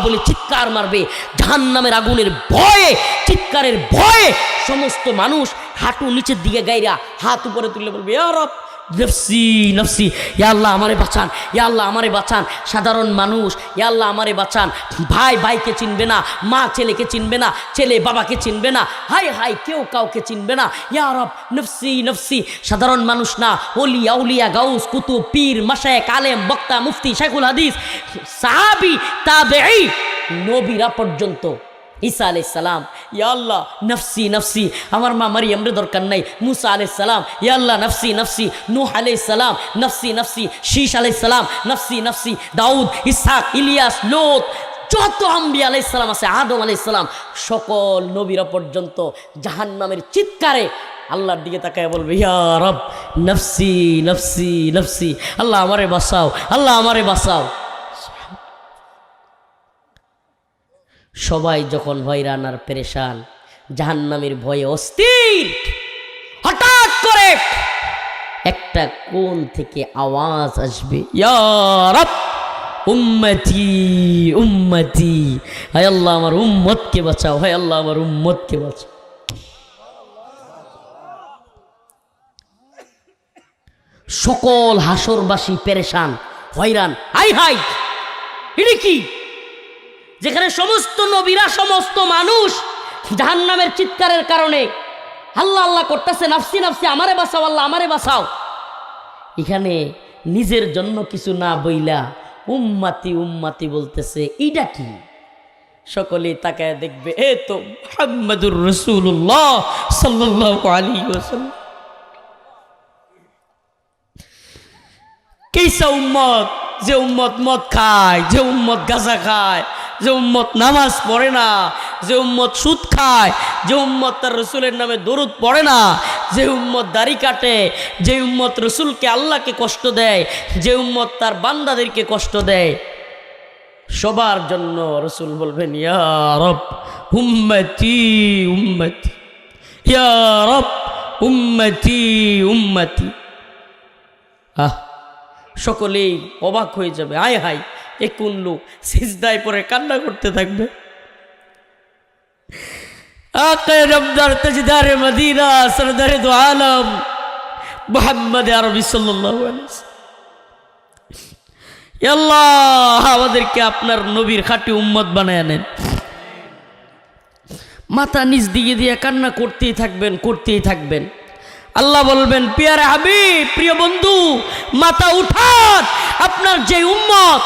বলে চিৎকার মারবে। জাহান্নামের আগুনের ভয়ে, চিৎকারের ভয়ে সমস্ত মানুষ হাঁটু নিচের দিকে গাইরা হাত উপরে তুলে বলবে ইয়া রব নফসি নফসি, ইয়া আল্লাহ আমারে বাঁচান, ইয়া আল্লাহ আমারে বাঁচান। সাধারণ মানুষ ইয়া আল্লাহ আমারে বাঁচান। ভাই ভাইকে চিনবে না, মা ছেলেকে চিনবে না, ছেলে বাবাকে চিনবে না, হাই হাই কেউ কাউকে চিনবে না। ইয়া রব নফসি নফসি। সাধারণ মানুষ না, ওলি আউলিয়া, গাউস, কুতুব, পীর মাশায়েখ, আলেম, বক্তা, মুফতি, শাইখুল হাদিস, সাহাবী, তাবেঈ, নবীরা পর্যন্ত, ঈসা আলাইহিস সালাম ইয়া আল্লাহ নফসি নফসি, আমার মা মারিয়ামের দরকার নাই। মুসা আলাইহিস সালাম ইয়া আল্লাহ নফসি নফসি। নূহ আলাইহিস সালাম নফসি নফসি। শীশ আলাইহিস সালাম নফসি নফসি। দাউদ, ইসহাক, ইলিয়াস, লূত, যত আম্বিয়া আলাইহিস সালাম আছে, আদম আলাইহিস সালাম, সকল নবীরা পর্যন্ত জাহান্নামের চিৎকারে আল্লাহর দিকে তাকায় বলবে ইয়া রব নফসি নফসি নফসি, আল্লাহ আমারে বাঁচাও, আল্লাহ আমারে বাঁচাও। সবাই যখন ভয়রান আর পেরেশান, জাহান্নামের ভয়ে অস্থির, হঠাৎ করে একটা কোণ থেকে আওয়াজ আসবে ইয়া রব উম্মতি উম্মতি, হায় আল্লাহ আমার উম্মতকে বাঁচাও, হায় আল্লাহ আমার উম্মতকে বাঁচাও। সকল হাসরবাসী পেরেশান হয়রান। হাই হাই, এটা কি? যেখানে সমস্ত নবীরা, সমস্ত মানুষ জাহান্নামের চিৎকারের কারণে আল্লাহ আল্লাহ করতেছে, নাফসি নাফসি, আমারে বাঁচাও আল্লাহ, আমারে বাঁচাও। এখানে নিজের জন্য কিছু না বইলা উম্মাতি উম্মাতি বলতেছে, এইটা কি? সকলেই তাকায় দেখবে, এ তো মুহাম্মাদুর রাসূলুল্লাহ সাল্লাল্লাহু আলাইহি ওয়াসাল্লাম। কেসা উম্মত, যে উম্মত মদ খায়, যে উম্মত গাঁজা খায়, যে উম্মত নামাজ পড়ে না, যে উম্মত সুদ খায়, যে উম্মত তার রসুলের নামে দরুদ পড়ে না, যে উম্মত দাড়ি কাটে, যে উম্মত রসুলকে আল্লাহকে কষ্ট দেয়, যে উম্মত তার বান্দাদেরকে কষ্ট দেয়, সবার জন্য রসুল বলবেন, ইয়া রব উম্মতি উম্মতি, ইয়া রব উম্মতি উম্মতি। সকলেই অবাক হয়ে যাবে, আয় হাই, এ কোন লোক? সিজদায় পরে কান্না করতে থাকবে। আকায়ে রমজান তাজদারে মদিনা সরদারে দো আলম মুহাম্মদ আরবি সাল্লাল্লাহু আলাইহি ওয়াসাল্লাম, আল্লাহ আমাদেরকে আপনার নবীর খাঁটি উম্মত বানায় নেন। মাথা নিচ দিকে দিয়ে কান্না করতেই থাকবেন, করতেই থাকবেন। আল্লাহ বলবেন, পিয়ারে হাবিব, প্রিয় বন্ধু, মাথা উঠান, আপনার যে উম্মত